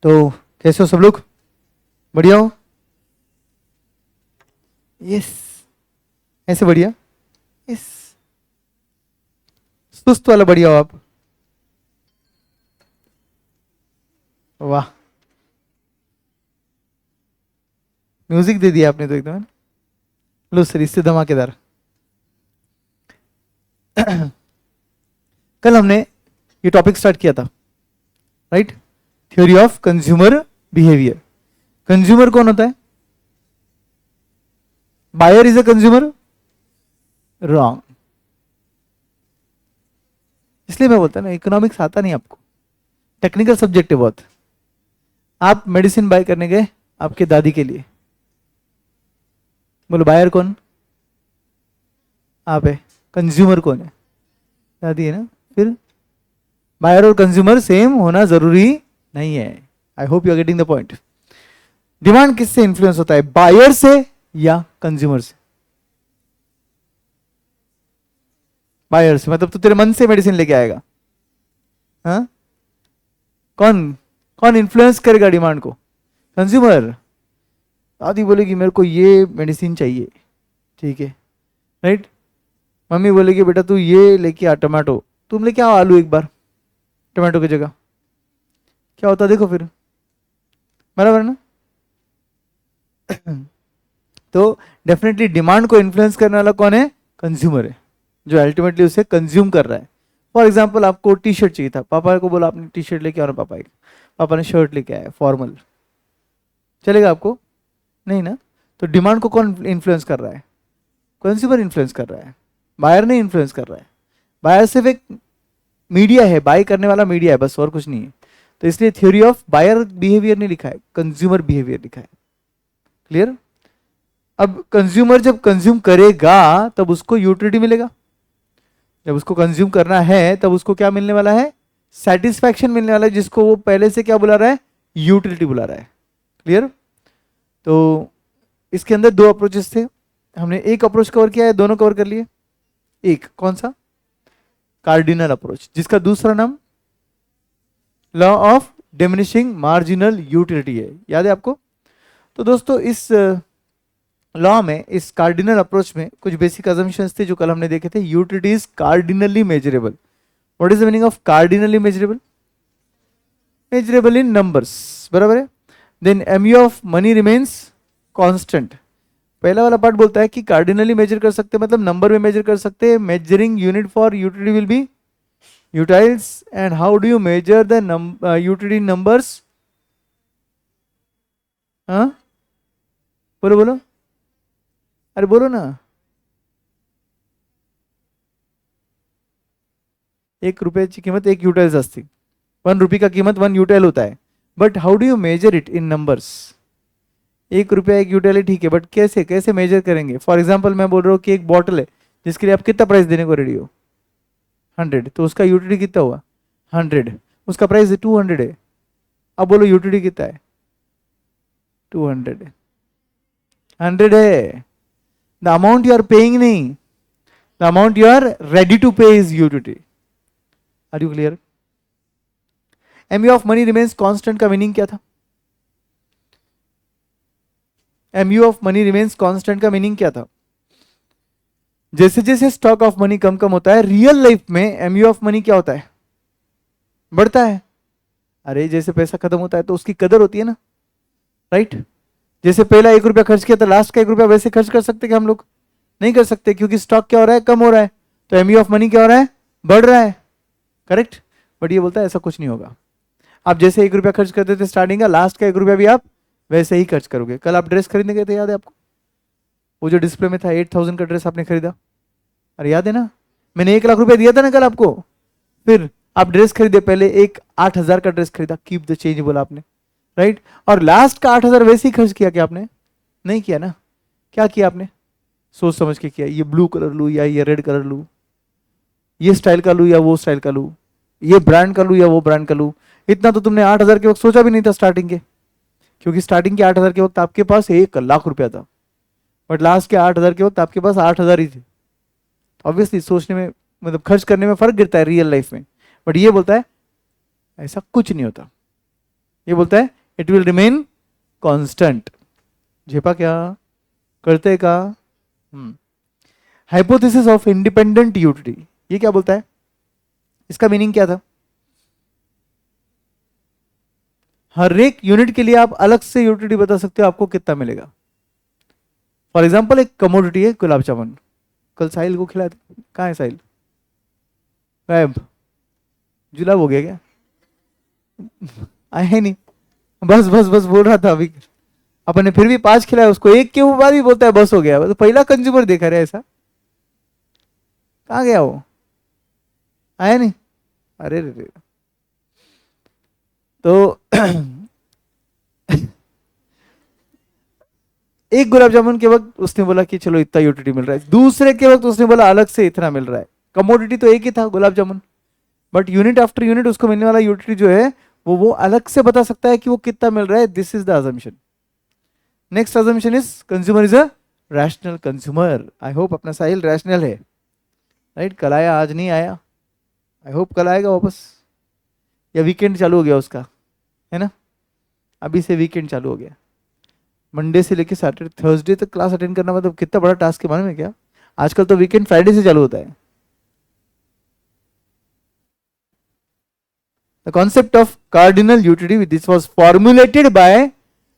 तो कैसे हो सब लोग? बढ़िया हो? यस। ऐसे बढ़िया। यस। सुस्त वाला बढ़िया हो आप? वाह, म्यूजिक दे दिया आपने तो एकदम। लो सर, इससे धमाकेदार। कल हमने ये टॉपिक स्टार्ट किया था, right? Theory of consumer behaviour. Consumer कौन होता है? Buyer is a consumer? Wrong. इसलिए मैं बोलता ना, इकोनॉमिक्स आता नहीं आपको, टेक्निकल सब्जेक्ट है बहुत। आप मेडिसिन बाय करने गए आपके दादी के लिए, बोलो बायर कौन? आप है। कंज्यूमर कौन है? दादी है ना। फिर बायर और कंज्यूमर सेम होना जरूरी नहीं है। I hope you are getting the point. Demand किससे इन्फ्लुएंस होता है, बायर से या कंज्यूमर से? बायर से, मतलब तू तेरे मन से मेडिसिन लेके आएगा। हाँ? कौन कौन इन्फ्लुएंस करेगा डिमांड को? कंज्यूमर। दादी बोलेगी मेरे को ये मेडिसिन चाहिए, ठीक है, राइट? मम्मी बोलेगी बेटा तू ये लेके आ टमाटो, तुम लेके आओ आलू एक बार टमाटो की जगह। क्या होता देखो फिर, बराबर ना? तो डेफिनेटली डिमांड को इन्फ्लुएंस करने वाला कौन है? कंज्यूमर है, जो अल्टीमेटली उसे कंज्यूम कर रहा है। फॉर एग्जाम्पल, आपको टी शर्ट चाहिए था, पापा को बोला आपने टी शर्ट लेके आओ ना, पापा ने शर्ट लेके आया फॉर्मल, चलेगा आपको? नहीं ना। तो डिमांड को कौन इन्फ्लुएंस कर रहा है? कंज्यूमर इन्फ्लुएंस कर रहा है, बायर नहीं इन्फ्लुएंस कर रहा है। बायर सिर्फ एक मीडिया है, बाय करने वाला मीडिया है, बस और कुछ नहीं है। तो इसलिए थ्योरी ऑफ बायर बिहेवियर नहीं लिखा है, कंज्यूमर बिहेवियर लिखा है। क्लियर? अब कंज्यूमर जब कंज्यूम करेगा तब उसको यूटिलिटी मिलेगा। जब उसको कंज्यूम करना है तब उसको क्या मिलने वाला है? सेटिस्फैक्शन मिलने वाला है, जिसको वो पहले से क्या बुला रहा है? यूटिलिटी बुला रहा है। क्लियर? तो इसके अंदर दो अप्रोचेस थे, हमने एक अप्रोच कवर किया है, दोनों कवर कर लिए। एक कौन सा? कार्डिनल अप्रोच, जिसका दूसरा नाम law of diminishing marginal utility है। याद है आपको? तो दोस्तों इस लॉ में, इस कार्डिनल अप्रोच में कुछ बेसिक अजम्पशंस थे जो कल हमने देखे थे। Utility is cardinally measurable. What is the meaning of cardinally measurable? Measurable in numbers, बराबर है। Then MU of money remains constant. पहला वाला पार्ट बोलता है कि कार्डिनली मेजर कर सकते हैं, मतलब नंबर में मेजर कर सकते हैं। Measuring unit for utility will be utils. And how do you measure the utility numbers? हाँ, बोलो बोलो, अरे बोलो ना। 1 रुपयाची कीमत 1 युटाइल्स असते, 1 रुपये का कीमत 1 युटाइल होता है। But how do you measure it in numbers? 1 रुपया 1 युटाइल है, ठीक है, बट कैसे कैसे मेजर करेंगे? फॉर एग्जाम्पल मैं बोल रहा हूँ कि एक बॉटल है जिसके लिए आप कितना प्राइस देने को रेडी हो? 100, तो उसका यूटिलिटी कितना हुआ? 100। उसका प्राइस 200 है। अब बोलो यूटिलिटी कितना है? 200 है। 100 है। The amount you are paying नहीं, the amount you are ready to pay is utility. Are you clear? MU of money remains constant का मीनिंग क्या था? MU of money remains constant का मीनिंग क्या था? जैसे जैसे स्टॉक ऑफ मनी कम कम होता है, रियल लाइफ में एमयू ऑफ मनी क्या होता है? बढ़ता है। अरे जैसे पैसा खत्म होता है तो उसकी कदर होती है ना, राइट? जैसे पहला 1 रुपया खर्च किया था, लास्ट का 1 रुपया वैसे खर्च कर सकते क्या हम लोग? नहीं कर सकते, क्योंकि स्टॉक क्या हो रहा है? कम हो रहा है। तो एमयू ऑफ मनी क्या हो रहा है? बढ़ रहा है। करेक्ट? बट ये बोलता है ऐसा कुछ नहीं होगा। आप जैसे 1 रुपया खर्च करते थे स्टार्टिंग का, लास्ट का 1 रुपया भी आप वैसे ही खर्च करोगे। कल आप ड्रेस खरीदने गए थे, याद है आपको? वो जो डिस्प्ले में था 8000 का ड्रेस आपने खरीदा, अरे याद है ना? मैंने 1 लाख रुपया दिया था ना कल आपको। फिर आप ड्रेस खरीदे, पहले एक 8000 का ड्रेस खरीदा, कीप द चेंज बोला आपने, राइट? और लास्ट का 8000 वैसे ही खर्च किया क्या आपने? नहीं किया ना। क्या किया आपने? सोच समझ के किया, ये ब्लू कलर लूँ या ये रेड कलर लूँ, ये स्टाइल का लूँ या वो स्टाइल का लूँ, ये ब्रांड का लूँ या वो ब्रांड का लूँ। इतना तो तुमने 8000 के वक्त सोचा भी नहीं था स्टार्टिंग के, क्योंकि स्टार्टिंग के 8000 के वक्त आपके पास 1 लाख रुपया था, बट लास्ट के 8000 के वक्त आपके पास 8000 ही थे। ऑब्वियसली सोचने में, मतलब खर्च करने में फर्क गिरता है रियल लाइफ में। बट ये बोलता है ऐसा कुछ नहीं होता। ये बोलता है इट विल रिमेन कांस्टेंट। झेपा क्या करते का। हाइपोथेसिस ऑफ इंडिपेंडेंट यूटिलिटी, ये क्या बोलता है, इसका मीनिंग क्या था? हर एक यूनिट के लिए आप अलग से यूटिलिटी बता सकते हो आपको कितना मिलेगा। फॉर एग्जाम्पल एक कमोडिटी है गुलाब जामुन, कल साहिल को खिलाए थे, कहाँ है साहिल? गायब, जुलाब हो गया क्या? आया नहीं, बस बस बस बोल रहा था अभी। अपन ने फिर भी 5 खिलाया उसको, एक के बाद भी बोलता है बस हो गया। तो पहला कंज्यूमर देखा रहे ऐसा, कहाँ गया वो? आया नहीं, अरे रे रे। तो एक गुलाब जामुन के वक्त उसने बोला कि चलो इतना यूटिलिटी मिल रहा है, दूसरे के वक्त उसने बोला अलग से इतना मिल रहा है। कमोडिटी तो एक ही था gulab jamun, but unit after unit उसको मिलने वाला यूटिलिटी जो है वो अलग से बता सकता है कि वो कितना मिल रहा है। This is the assumption. Next assumption is consumer is a rational consumer. I hope अपना साहिल रैशनल है, राइट? कल आया, आज नहीं आया, आई होप कल आएगा वापस, या वीकेंड चालू हो गया उसका, है ना? अभी से वीकेंड चालू हो गया, मंडे से लेके सैटरडे थर्सडे तक क्लास अटेंड करना, मतलब कितना बड़ा टास्क है मालूम है क्या? आजकल तो वीकेंड फ्राइडे से चालू होता है। The concept of cardinal utility this was formulated by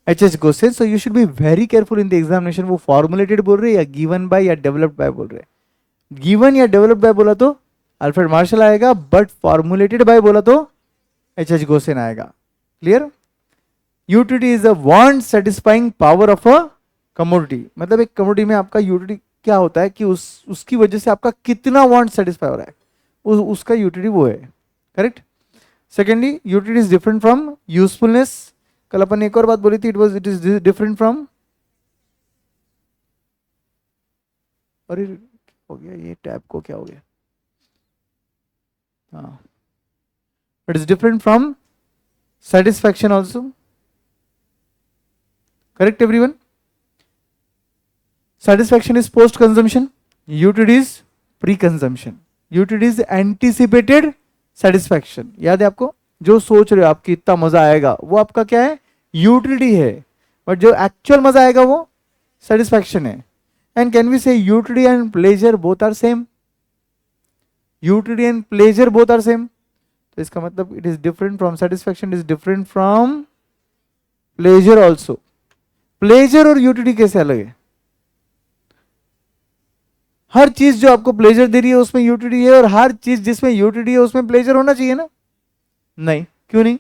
H Gaussian, so you should be very careful in the examination. वो फॉर्मुलेटेड बोल रहे हैं या गिवन बाय या डेवलप्ड बाय बोल रहे हैं? गिवन या डेवलप्ड बाय बोला तो अल्फ्रेड मार्शल आएगा, बट फॉर्मुलेटेड बाय बोला तो एच गोसेन आएगा। Clear? Utility is a want satisfying power of a commodity. मतलब एक कमोडिटी में आपका यूटिलिटी क्या होता है कि उसकी वजह से आपका कितना वांट सेटिस्फाई हो रहा है, उसका यूटिलिटी वो है। Correct? Secondly, utility is different from usefulness. कल अपन ने एक और बात बोली थी, इट इज डिफरेंट फ्रॉम, अरे हो गया ये टैब को, क्या हो गया? हाँ, it is different from satisfaction also. Correct everyone? Satisfaction is post consumption, utility is pre consumption, utility is anticipated satisfaction। याद है आपको? जो सोच रहे हो आपकी इतना मजा आएगा वो आपका क्या है? यूटिलिटी है, बट जो एक्चुअल मजा आएगा वो सेटिस्फैक्शन है। And can we say utility and pleasure both are same? Utility and pleasure both are same, तो इसका मतलब it is different from satisfaction, is different from pleasure also. Pleasure और यूटिलिटी कैसे अलग है? हर चीज जो आपको प्लेजर दे रही है उसमें यूटिलिटी है, और हर चीज जिसमें यूटिलिटी है उसमें प्लेजर होना चाहिए ना? नहीं, क्यों नहीं?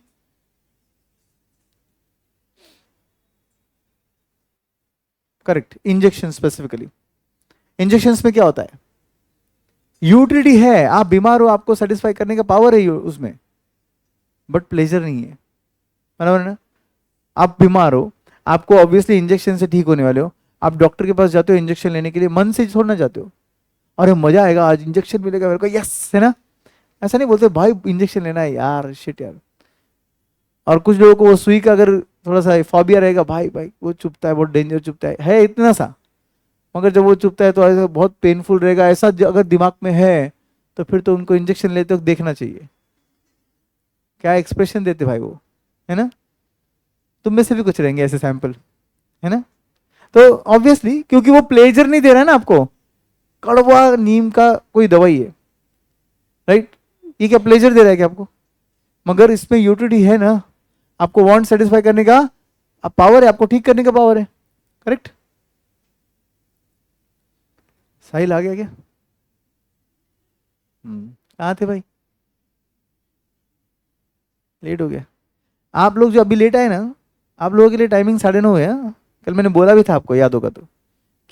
करेक्ट। इंजेक्शन स्पेसिफिकली, इंजेक्शन में क्या होता है? यूटिलिटी है, आप बीमार हो, आपको सेटिस्फाई करने का पावर है उसमें, बट प्लेजर नहीं है। बराबर ना? आप बीमार हो, आपको ऑब्वियसली इंजेक्शन से ठीक होने वाले हो, आप डॉक्टर के पास जाते हो इंजेक्शन लेने के लिए, मन से छोड़ना जाते हो, अरे मजा आएगा आज इंजेक्शन मिलेगा मेरे को, यस, है ना? ऐसा नहीं बोलते भाई इंजेक्शन लेना है यार, शिट यार। और कुछ लोगों को वो सुई का अगर थोड़ा सा फॉबिया रहेगा, भाई भाई वो चुभता है, बहुत डेंजर चुभता है इतना सा, मगर जब वो चुभता है तो ऐसा बहुत पेनफुल रहेगा, ऐसा अगर दिमाग में है तो फिर तो उनको इंजेक्शन लेते वक्त देखना चाहिए क्या एक्सप्रेशन देते भाई वो, है ना? तुम में से भी कुछ रहेंगे ऐसे सैंपल, है ना? तो ऑब्वियसली क्योंकि वो प्लेजर नहीं दे रहा है ना आपको, कड़वा नीम का कोई दवाई है, राइट? ये क्या प्लेजर दे रहा है क्या आपको? मगर इसमें यूटिलिटी है ना, आपको वांट सेटिस्फाई करने का पावर है, आपको ठीक करने का पावर है। करेक्ट? साहिल आ गया क्या? कहाँ थे भाई? लेट हो गया। आप लोग जो अभी लेट आए ना, आप लोगों के लिए टाइमिंग 9:30 है। हाँ? कल मैंने बोला भी था आपको, याद होगा तो,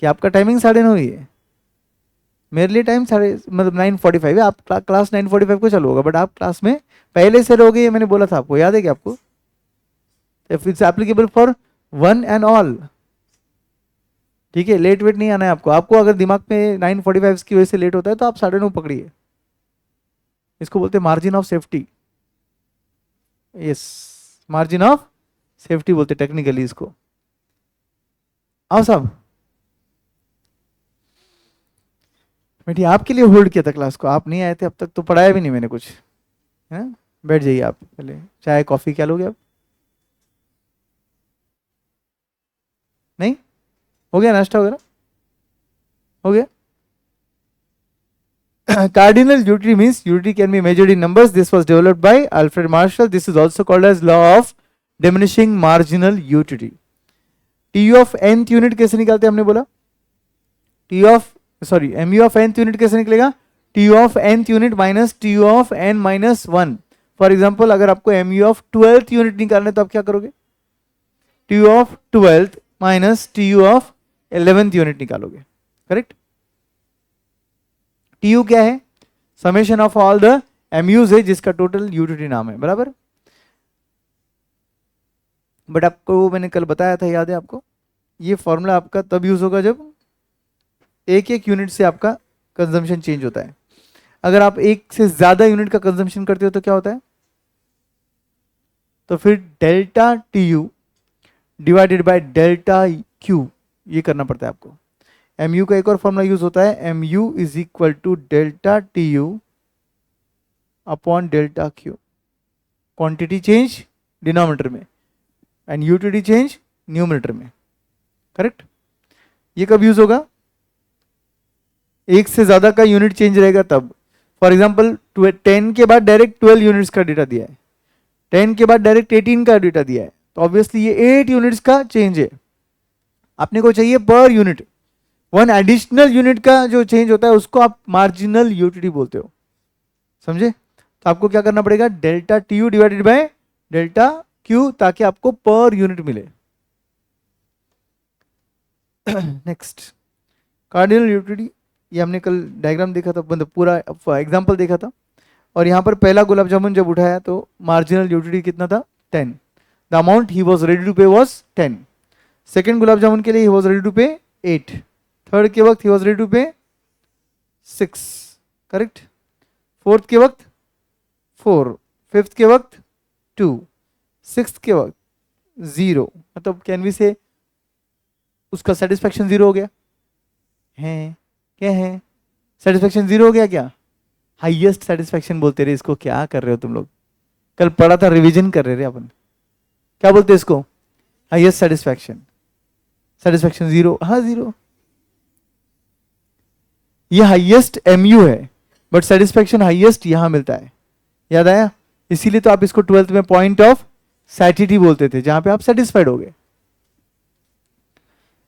कि आपका टाइमिंग 9:30 ही है। मेरे लिए टाइम साढ़े मतलब 9:45 है। आप क्लास 9:45 को चालू होगा, बट आप क्लास में पहले से रहोगे, ये मैंने बोला था आपको, याद है क्या आपको? If it's applicable for one and all, ठीक है? लेट वेट नहीं आना है आपको। आपको अगर दिमाग में 9:45 की वजह से लेट होता है तो आप 9:30 पकड़िए। इसको बोलते हैं margin of safety. Yes, margin of safety बोलते टेक्निकली इसको। आओ साहब, बैठिए, आपके लिए होल्ड किया था क्लास को, आप नहीं आए थे अब तक तो पढ़ाया भी नहीं मैंने कुछ, है ना? बैठ जाइए आप, पहले चाय कॉफी क्या लोगे आप? नहीं? हो गया नाश्ता वगैरह? हो गया? Cardinal utility means utility can be measured in numbers. This was developed by Alfred Marshall. This is also called as law of diminishing marginal utility. TU of nth unit कैसे निकालते हैं हमने बोला? MU of nth unit कैसे निकलेगा? TU of nth unit minus TU of n minus 1. For example अगर आपको MU of 12th unit निकालना है तो आप क्या करोगे? TU of 12th minus TU of 11th unit निकालोगे, करेक्ट? TU क्या है? Summation of all the MUs है जिसका टोटल यूटिलिटी नाम है, बराबर? बट आपको मैंने कल बताया था, याद है आपको? ये फॉर्मूला आपका तब यूज होगा जब एक एक यूनिट से आपका कंजम्पशन चेंज होता है. अगर आप एक से ज्यादा यूनिट का कंजम्पशन करते हो तो क्या होता है? तो फिर delta TU divided by delta Q ये करना पड़ता है आपको. MU का एक और फॉर्मूला यूज होता है, MU is equal to delta TU upon delta Q. Quantity change denominator में एंड यूटिलिटी चेंज न्यूमरेटर में, करेक्ट? ये कब यूज होगा? एक से ज्यादा का यूनिट चेंज रहेगा तब. फॉर एग्जांपल 10 के बाद डायरेक्ट 12 यूनिट्स का डेटा दिया है, 10 के बाद डायरेक्ट 18 का डेटा दिया है, तो ऑब्वियसली ये 8 यूनिट्स का चेंज है. अपने को चाहिए per unit. One additional unit का जो चेंज होता है उसको आप मार्जिनल यूटिलिटी बोलते हो, समझे? तो आपको क्या करना पड़ेगा? Delta TU divided by delta Q ताकि आपको पर यूनिट मिले. Next, cardinal utility. ये हमने कल डायग्राम देखा था, मतलब पूरा एग्जांपल देखा था. और यहाँ पर पहला गुलाब जामुन जब उठाया तो मार्जिनल यूटिलिटी कितना था? 10. The amount he was ready to pay was 10. Second gulab jamun के लिए ही वॉज रेडी टू पे 8. थर्ड के वक्त ही वॉज रेडी टू पे 6, करेक्ट? फोर्थ के वक्त 4, फिफ्थ के वक्त 2, सिक्स्थ के वक्त 0. मतलब कैन वी से उसका सेटिस्फेक्शन 0 हो गया है? क्या है? सेटिस्फेक्शन 0 हो गया क्या? हाईएस्ट सेटिस्फेक्शन बोलते रहे इसको. क्या कर रहे हो तुम लोग? कल पढ़ा था, रिवीजन कर रहे थे अपन. क्या बोलते हैं इसको? Highest satisfaction. सेटिस्फेक्शन 0, हाँ 0. ये हाईएस्ट MU है बट सेटिस्फेक्शन हाईएस्ट यहां मिलता है, याद आया? इसीलिए तो आप इसको 12th में पॉइंट ऑफ सैटिटी बोलते थे, जहां पे आप सेटिस्फाइड हो गए.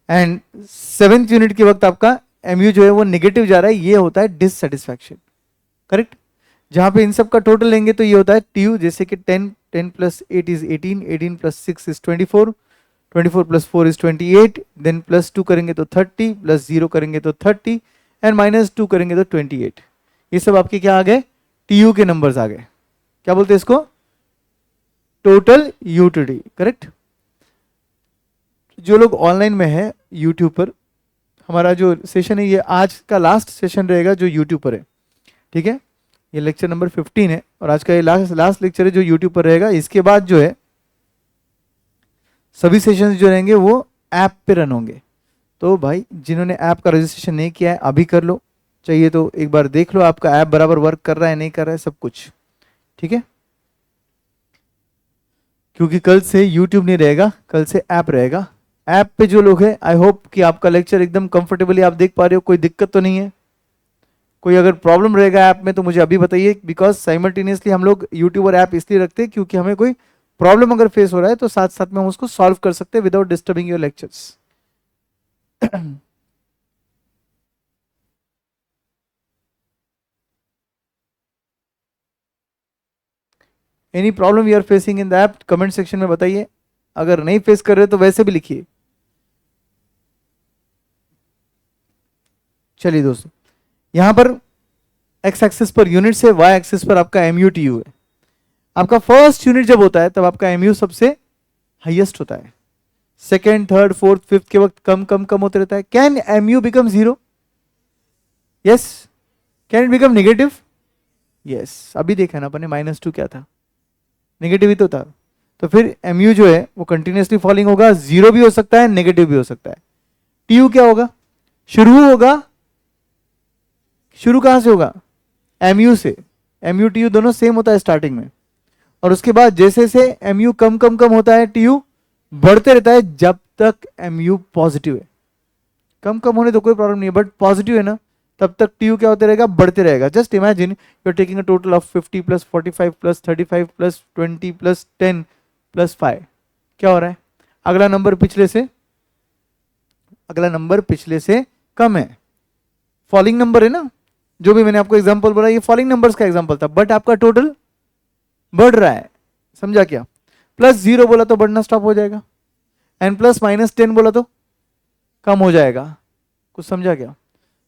एंड 7th यूनिट के वक्त आपका MU जो है वो नेगेटिव जा रहा है, ये होता है डिससेटिस्फैक्शन, करेक्ट? जहां पे इन सब का टोटल लेंगे तो ये होता है TU, जैसे कि 10 plus 8 is 18, 18 plus 6 is 24, 24 plus 4 is 28, then plus 2 करेंगे तो 30, प्लस 0 करेंगे तो 30 एंड माइनस 2 करेंगे तो 28. ये सब आपके क्या आ गए? TU के नंबर्स आ गए. क्या बोलते हैं इसको? Total utility, correct? जो लोग ऑनलाइन में है यूट्यूब पर, हमारा जो सेशन है ये आज का लास्ट सेशन रहेगा जो यूट्यूब पर है, ठीक है? ये लेक्चर नंबर 15 है और आज का ये लास्ट लेक्चर है जो यूट्यूब पर रहेगा. इसके बाद जो है सभी सेशंस जो रहेंगे वो ऐप पे रन होंगे. तो भाई जिन्होंने ऐप का रजिस्ट्रेशन नहीं किया है अभी कर लो, चाहिए तो एक बार देख लो आपका ऐप बराबर वर्क कर रहा है नहीं कर रहा है सब कुछ, ठीक है? क्योंकि कल से यूट्यूब नहीं रहेगा, कल से ऐप रहेगा. ऐप पे जो लोग हैं, आई होप कि आपका लेक्चर एकदम कंफर्टेबली आप देख पा रहे हो, कोई दिक्कत तो नहीं है? कोई अगर प्रॉब्लम रहेगा ऐप में तो मुझे अभी बताइए, बिकॉज साइमल्टेनियसली हम लोग यूट्यूब और ऐप इसलिए रखते हैं क्योंकि हमें कोई प्रॉब्लम अगर फेस हो रहा है तो साथ साथ में हम उसको सॉल्व कर सकते हैं without disturbing your lectures. Any problem you are facing in the app, comment section में बताइए. अगर नहीं फेस कर रहे तो वैसे भी लिखिए. चलिए दोस्तों, यहां पर एक्स एक्सिस पर यूनिट्स है, वाई एक्सिस पर आपका MU/TU है. आपका फर्स्ट यूनिट जब होता है तब आपका MU सबसे हाईएस्ट होता है. सेकेंड, थर्ड, फोर्थ, फिफ्थ के वक्त कम कम कम होते रहता है. Can MU become 0? Yes. Can it become negative? Yes. अभी देखा ना अपने -2 क्या था? नेगेटिव ही तो था. तो फिर MU जो है वो कंटिन्यूसली फॉलिंग होगा, 0 भी हो सकता है, नेगेटिव भी हो सकता है. TU क्या होगा? शुरू होगा. शुरू कहां से होगा? MU से. MU/TU दोनों सेम होता है स्टार्टिंग में, और उसके बाद जैसे से MU कम कम कम होता है TU बढ़ते रहता है जब तक MU पॉजिटिव है, कम कम होने तो कोई प्रॉब्लम नहीं है, बट पॉजिटिव है ना, तब तक TU क्या होते रहेगा, बढ़ते रहेगा. Just imagine you are taking a total of 50 plus 45 plus 35 plus 20 plus 10 plus 5. क्या हो रहा है, अगला नंबर पिछले से कम है. फॉलिंग नंबर है ना, जो भी मैंने आपको एग्जांपल बोला ये फॉलिंग नंबर्स का एग्जांपल था, बट आपका टोटल बढ़ रहा है. समझा क्या? प्लस 0 बोला तो बढ़ना स्टॉप हो जाएगा, एंड प्लस -10 बोला तो कम हो जाएगा. कुछ समझा क्या?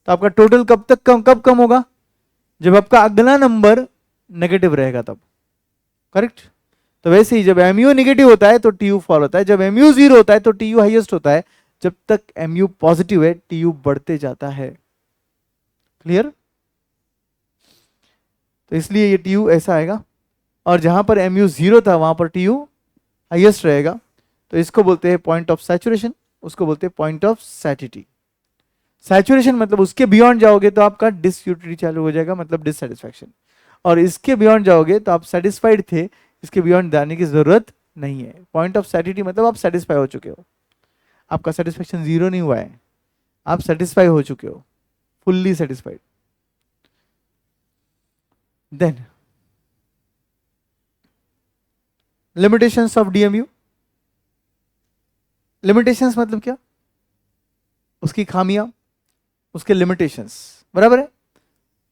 तो आपका टोटल कब कम होगा, जब आपका अगला नंबर नेगेटिव रहेगा तब. करेक्ट? तो वैसे ही जब MU नेगेटिव होता है तो TU फॉल होता है, जब MU 0 होता है तो TU हाईएस्ट होता है. जब तक MU पॉजिटिव है TU बढ़ते जाता है. क्लियर? तो इसलिए ये TU ऐसा आएगा, और जहां पर MU 0 था वहां पर TU हाईएस्ट रहेगा. तो इसको बोलते हैं पॉइंट ऑफ सैचुरेशन, उसको बोलते हैं पॉइंट ऑफ सैटिटी. सैचुरेशन मतलब उसके बियॉन्ड जाओगे तो आपका डिसयूटिलिटी चालू हो जाएगा, मतलब डिससेटिस्फैक्शन. और इसके बियॉन्ड जाओगे तो आप सेटिस्फाइड थे, इसके बियॉन्ड जाने की जरूरत नहीं है. पॉइंट ऑफ सैटिटी मतलब आप सेटिस्फाई हो चुके हो, आपका सेटिस्फैक्शन 0 नहीं हुआ है, आप सेटिस्फाई हो चुके हो, fully satisfied. Then limitations of DMU. Limitations मतलब क्या, उसकी खामियां, उसके लिमिटेशंस, बराबर है,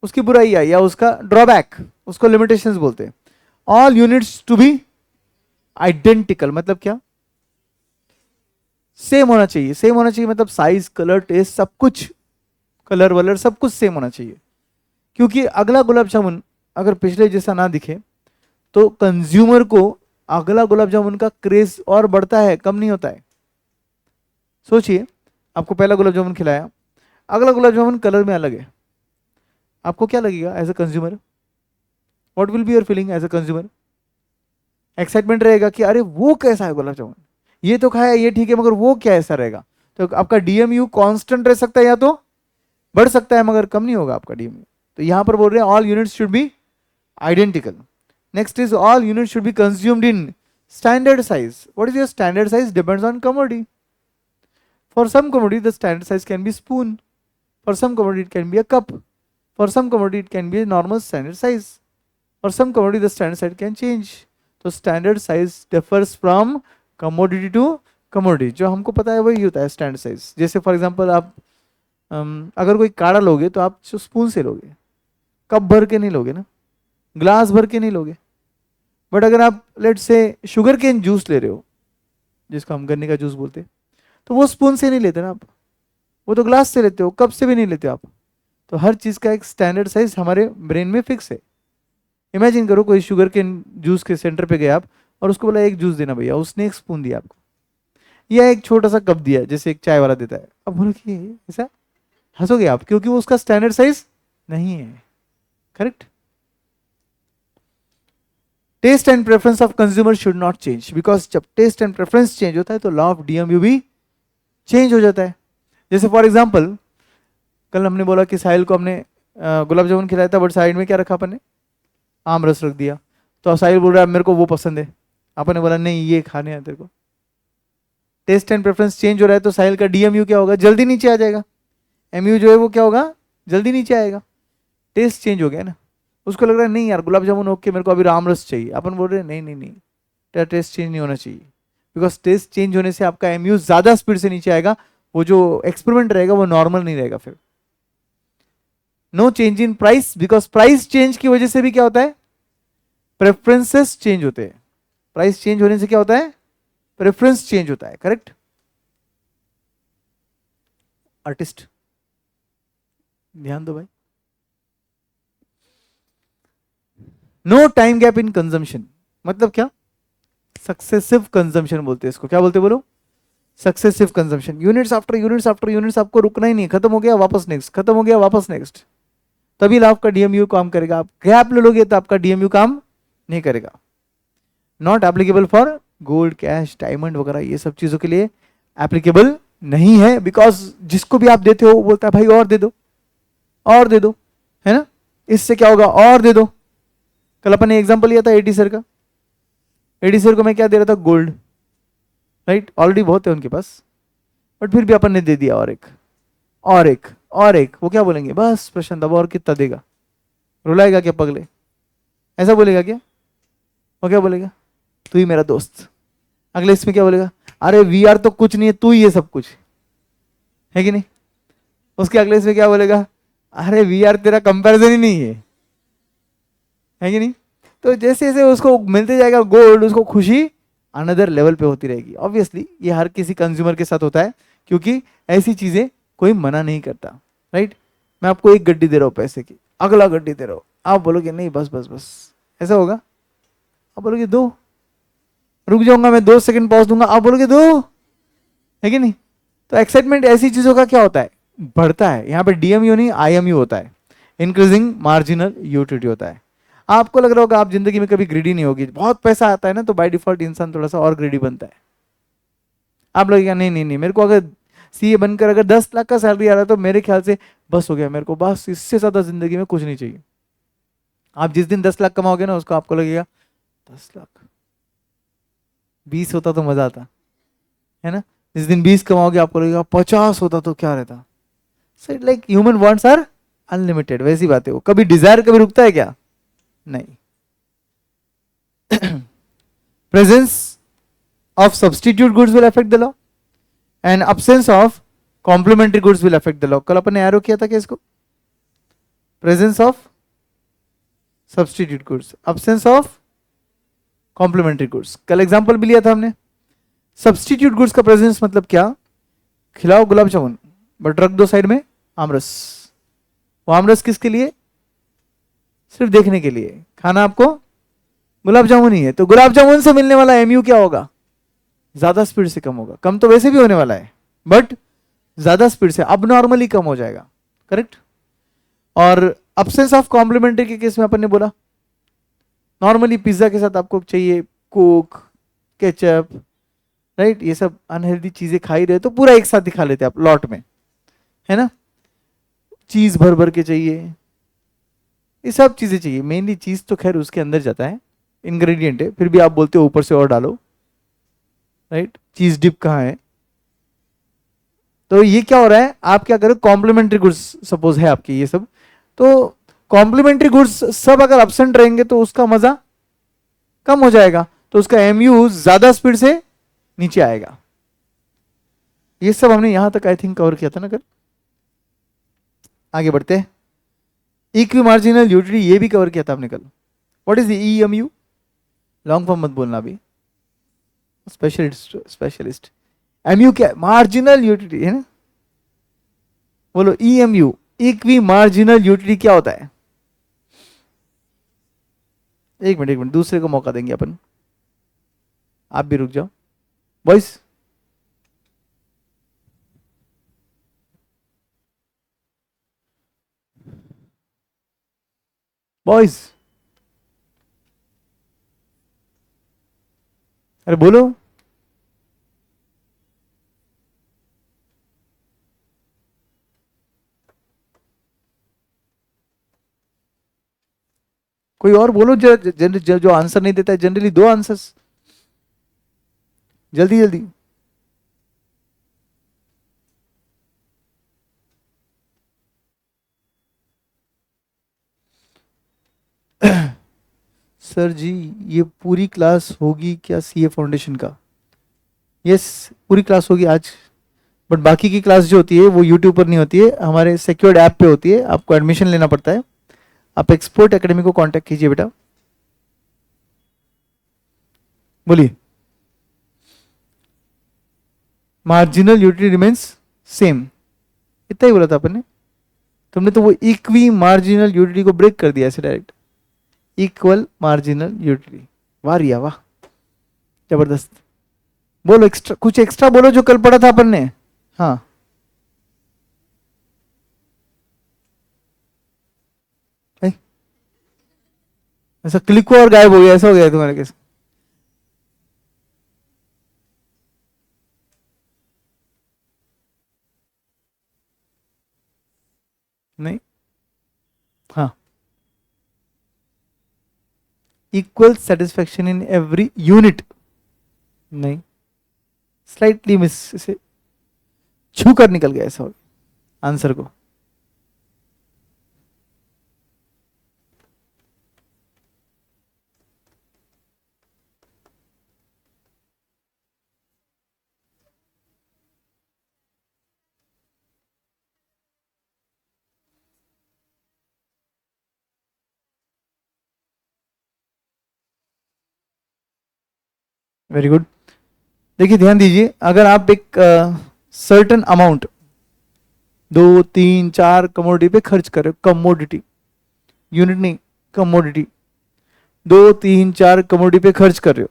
उसकी बुराइयां या उसका ड्रॉबैक, उसको लिमिटेशंस बोलते हैं. All units to be identical मतलब क्या, सेम होना चाहिए. सेम होना चाहिए मतलब साइज, कलर, टेस्ट, सब कुछ, कलर वलर सब कुछ सेम होना चाहिए. क्योंकि अगला गुलाब जामुन अगर पिछले जैसा ना दिखे तो कंज्यूमर को अगला गुलाब जामुन का क्रेज और बढ़ता है, कम नहीं होता है. सोचिए, आपको पहला गुलाब जामुन खिलाया, अगला गुलाब जामुन कलर में अलग है, आपको क्या लगेगा as a consumer? What will be your feeling as a consumer? Excitement रहेगा कि अरे वो कैसा है गुलाब जामुन, ये तो खाया ये ठीक है मगर वो क्या ऐसा रहेगा. तो आपका DMU कांस्टेंट रह सकता है या तो बढ़ सकता है, मगर कम नहीं होगा आपका DMU. तो यहां पर बोल रहे हैं all units should be identical. Next is all units should be consumed in standard size. What is your standard size? Depends on commodity. For some commodity, the standard size can be spoon. For some commodity, it can be a cup. For some commodity, it can be a normal standard size. For some commodity, the standard size can change. तो standard size differs from commodity to commodity. जो हमको पता है वही होता है standard size. जैसे for example आप अगर कोई काढ़ा लोगे तो आप स्पून से लोगे, कप भर के नहीं लोगे ना, ग्लास भर के नहीं लोगे. बट अगर आप लेट से शुगर केन जूस ले रहे हो, जिसको हम गन्ने का जूस बोलते हैं, तो वो स्पून से नहीं लेते ना आप, वो तो ग्लास से लेते हो, कप से भी नहीं लेते आप. तो हर चीज़ का एक स्टैंडर्ड साइज हमारे ब्रेन में फिक्स है. इमेजिन करो कोई शुगर के जूस के सेंटर पे गए आप और उसको बोला एक जूस देना भैया, उसने एक स्पून दिया आपको, या एक छोटा सा कप दिया जैसे एक चाय वाला देता है. अब बोलो कि ऐसा, हंसोगे आप, क्योंकि वो उसका स्टैंडर्ड साइज नहीं है. Correct? Taste and preference of consumer should not change, because जब टेस्ट एंड प्रेफरेंस चेंज होता है तो लॉ ऑफ DMU भी चेंज हो जाता है. जैसे फॉर एग्जाम्पल कल हमने बोला कि साहिल को हमने गुलाब जामुन खिलाया था, बट साइड में क्या रखा अपन ने, आम रस रख दिया. तो साहिल बोल रहा है मेरे को वो पसंद है, अपन ने बोला नहीं ये खाने हैं तेरे को. टेस्ट एंड प्रेफरेंस चेंज हो रहा है तो साहिल का DMU क्या होगा, जल्दी नीचे आ जाएगा. MU जो है वो क्या होगा, जल्दी नीचे आएगा. टेस्ट चेंज हो गया ना, उसको लग रहा है नहीं यार गुलाब जामुन ओके, मेरे को अभी आम रस चाहिए. अपन बोल रहे हैं नहीं नहीं नहीं, तेरा टेस्ट चेंज नहीं होना चाहिए, बिकॉज टेस्ट चेंज होने से आपका MU ज्यादा स्पीड से नीचे आएगा, वो जो एक्सपेरिमेंट रहेगा वो नॉर्मल नहीं रहेगा. फिर no change in price, because price change की वजह से भी क्या होता है, प्रेफरेंसेस चेंज होते हैं. प्राइस चेंज होने से क्या होता है, प्रेफरेंस चेंज होता है. करेक्ट? आर्टिस्ट ध्यान दो भाई. No time gap in consumption मतलब क्या, सक्सेसिव कंजम्पशन बोलते हैं इसको. क्या बोलते बोलो, successive consumption. Units after units after units, आपको रुकना ही नहीं, खत्म हो गया वापस नेक्स्ट, खत्म हो गया वापस नेक्स्ट, तभी आपका DMU काम करेगा. आप गैप ले लोगे तो आपका DMU काम नहीं करेगा. Not applicable for gold, cash, diamond वगैरह, ये सब चीजों के लिए एप्लीकेबल नहीं है, बिकॉज जिसको भी आप देते हो वो बोलता है भाई और दे दो, और दे दो, है ना, इससे क्या होगा और दे दो. कल अपन ने एग्जांपल लिया था AD सर का. AD सर को मैं क्या दे रहा था, गोल्ड. राइट, ऑलरेडी बहुत है उनके पास, बट फिर भी अपन ने दे दिया और एक और एक और एक, वो क्या बोलेंगे, बस प्रशांत अब और कितना देगा, रुलाएगा क्या पगले, ऐसा बोलेगा क्या, वो क्या बोलेगा, तू ही मेरा दोस्त। अगले इसमें क्या बोलेगा, अरे वी आर तो कुछ नहीं है, तू ही है सब कुछ, है कि नहीं। उसके अगले इसमें क्या बोलेगा, अरे वी आर तेरा कंपैरिजन ही नहीं है कि नहीं। तो जैसे जैसे उसको मिलते जाएगा गोल्ड, उसको खुशी अनदर लेवल पे होती रहेगी। ऑब्वियसली ये हर किसी कंज्यूमर के साथ होता है, क्योंकि ऐसी चीजें कोई मना नहीं करता, राइट। मैं आपको एक गड्डी दे रहा हूँ पैसे की, अगला गड्डी दे रहा हूँ, आप बोलोगे नहीं बस बस बस, ऐसा होगा, आप बोलोगे दो, रुक जाऊंगा मैं 2 सेकंड पॉज दूंगा, आप बोलोगे दो, है कि नहीं। तो एक्साइटमेंट ऐसी चीजों का क्या होता है, बढ़ता है। यहाँ पे डीएमयू नहीं आईएमयू होता है, इंक्रीजिंग मार्जिनल यूटिलिटी होता है। आपको लग रहा होगा आप जिंदगी में कभी ग्रीडी नहीं होगी, बहुत पैसा आता है ना तो बाय डिफॉल्ट इंसान थोड़ा सा और ग्रीडी बनता है। आप लगेगा नहीं नहीं नहीं, मेरे को अगर सीए बनकर अगर 10 लाख का सैलरी आ रहा है तो मेरे ख्याल से बस हो गया, मेरे को बस इससे ज्यादा जिंदगी में कुछ नहीं चाहिए। आप जिस दिन 10 लाख कमाओगे ना, उसको आपको लगेगा 10 लाख, 20 होता तो मजा आता, है ना। जिस दिन 20 कमाओगे आपको लगेगा 50 होता तो क्या रहता। So it like human wants are unlimited, वैसी बात है। वो कभी डिजायर कभी रुकता है क्या, नहीं। Presence of substitute goods will affect the law and absence of complementary goods will affect the law। कल अपन ने एरो किया था कि इसको, presence of substitute goods, absence of complementary goods. कल एग्जांपल भी लिया था हमने। सब्सटीट्यूट गुड्स का प्रेजेंस मतलब क्या, खिलाओ गुलाब जामुन बट रख दो साइड में आमरस। वो आमरस किसके लिए, सिर्फ देखने के लिए, खाना आपको गुलाब जामुन ही है। तो गुलाब जामुन से मिलने वाला एमयू क्या होगा, ज्यादा स्पीड से कम होगा। कम तो वैसे भी होने वाला है बट ज्यादा स्पीड से, अब नॉर्मली कम हो जाएगा, करेक्ट। और अब्सेंस ऑफ कॉम्प्लीमेंट्री के केस में अपन ने बोला, नॉर्मली पिज्जा के साथ आपको चाहिए कोक, केचप, राइट, ये सब अनहेल्दी चीजें खा ही रहे तो पूरा एक साथ दिखा लेते आप लॉट में, है ना। चीज भर भर के चाहिए, ये सब चीजें चाहिए। मेनली चीज तो खैर उसके अंदर जाता है, इंग्रेडिएंट है, फिर भी आप बोलते हो ऊपर से और डालो, राइट। चीज डिप कहाँ है। तो ये क्या हो रहा है, आप क्या करो, कॉम्प्लीमेंट्री गुड्स सपोज है आपकी ये सब, तो कॉम्प्लीमेंट्री गुड्स सब अगर एब्सेंट रहेंगे तो उसका मजा कम हो जाएगा, तो उसका एमयू ज्यादा स्पीड से नीचे आएगा। ये सब हमने यहां तक आई थिंक कवर किया था ना कल। आगे बढ़ते हैं, इक्वी मार्जिनल यूटिलिटी ये भी कवर किया था आपने कल। What is EMU, long form मत बोलना अभी, स्पेशलिस्ट स्पेशलिस्ट। एमयू क्या है, मार्जिनल यूटिलिटी, है ना। बोलो ईएमयू, इक्वी मार्जिनल यूटिलिटी क्या होता है। एक मिनट दूसरे को मौका देंगे अपन, आप भी रुक जाओ बॉयस। बॉयज अरे बोलो। कोई और बोलो, जो आंसर नहीं देता है जनरली दो आंसर्स, जल्दी जल्दी। सर जी ये पूरी क्लास होगी क्या सीए फाउंडेशन का। यस, पूरी क्लास होगी आज, बट बाकी की क्लास जो होती है वो यूट्यूब पर नहीं होती है, हमारे सिक्योर्ड ऐप पे होती है, आपको एडमिशन लेना पड़ता है। आप एक्सपोर्ट एकेडमी को कांटेक्ट कीजिए बेटा। बोलिए। मार्जिनल यूटिलिटी रिमेन्स सेम, इतना ही बोला था अपन ने। तुमने तो वो इक्वी मार्जिनल यूटिलिटी को ब्रेक कर दिया ऐसे डायरेक्ट, इक्वल मार्जिनल यूटिलिटी। वाह रिया वाह, जबरदस्त। बोलो एक्स्ट्रा, कुछ एक्स्ट्रा बोलो जो कल पढ़ा था अपन ने। हाँ ऐसा क्लिक हुआ और गायब हो गया, ऐसा हो गया तुम्हारे केस। नहीं, हाँ, equal satisfaction in every unit, नहीं, स्लाइटली मिस, इसे छू कर निकल गया ऐसा आंसर को। Very good. देखिए ध्यान दीजिए, अगर आप एक सर्टन अमाउंट 2 3 4 कमोडिटी पे खर्च कर रहे हो, कमोडिटी, यूनिट नहीं, कमोडिटी, 2 3 4 कमोडिटी पे खर्च कर रहे हो,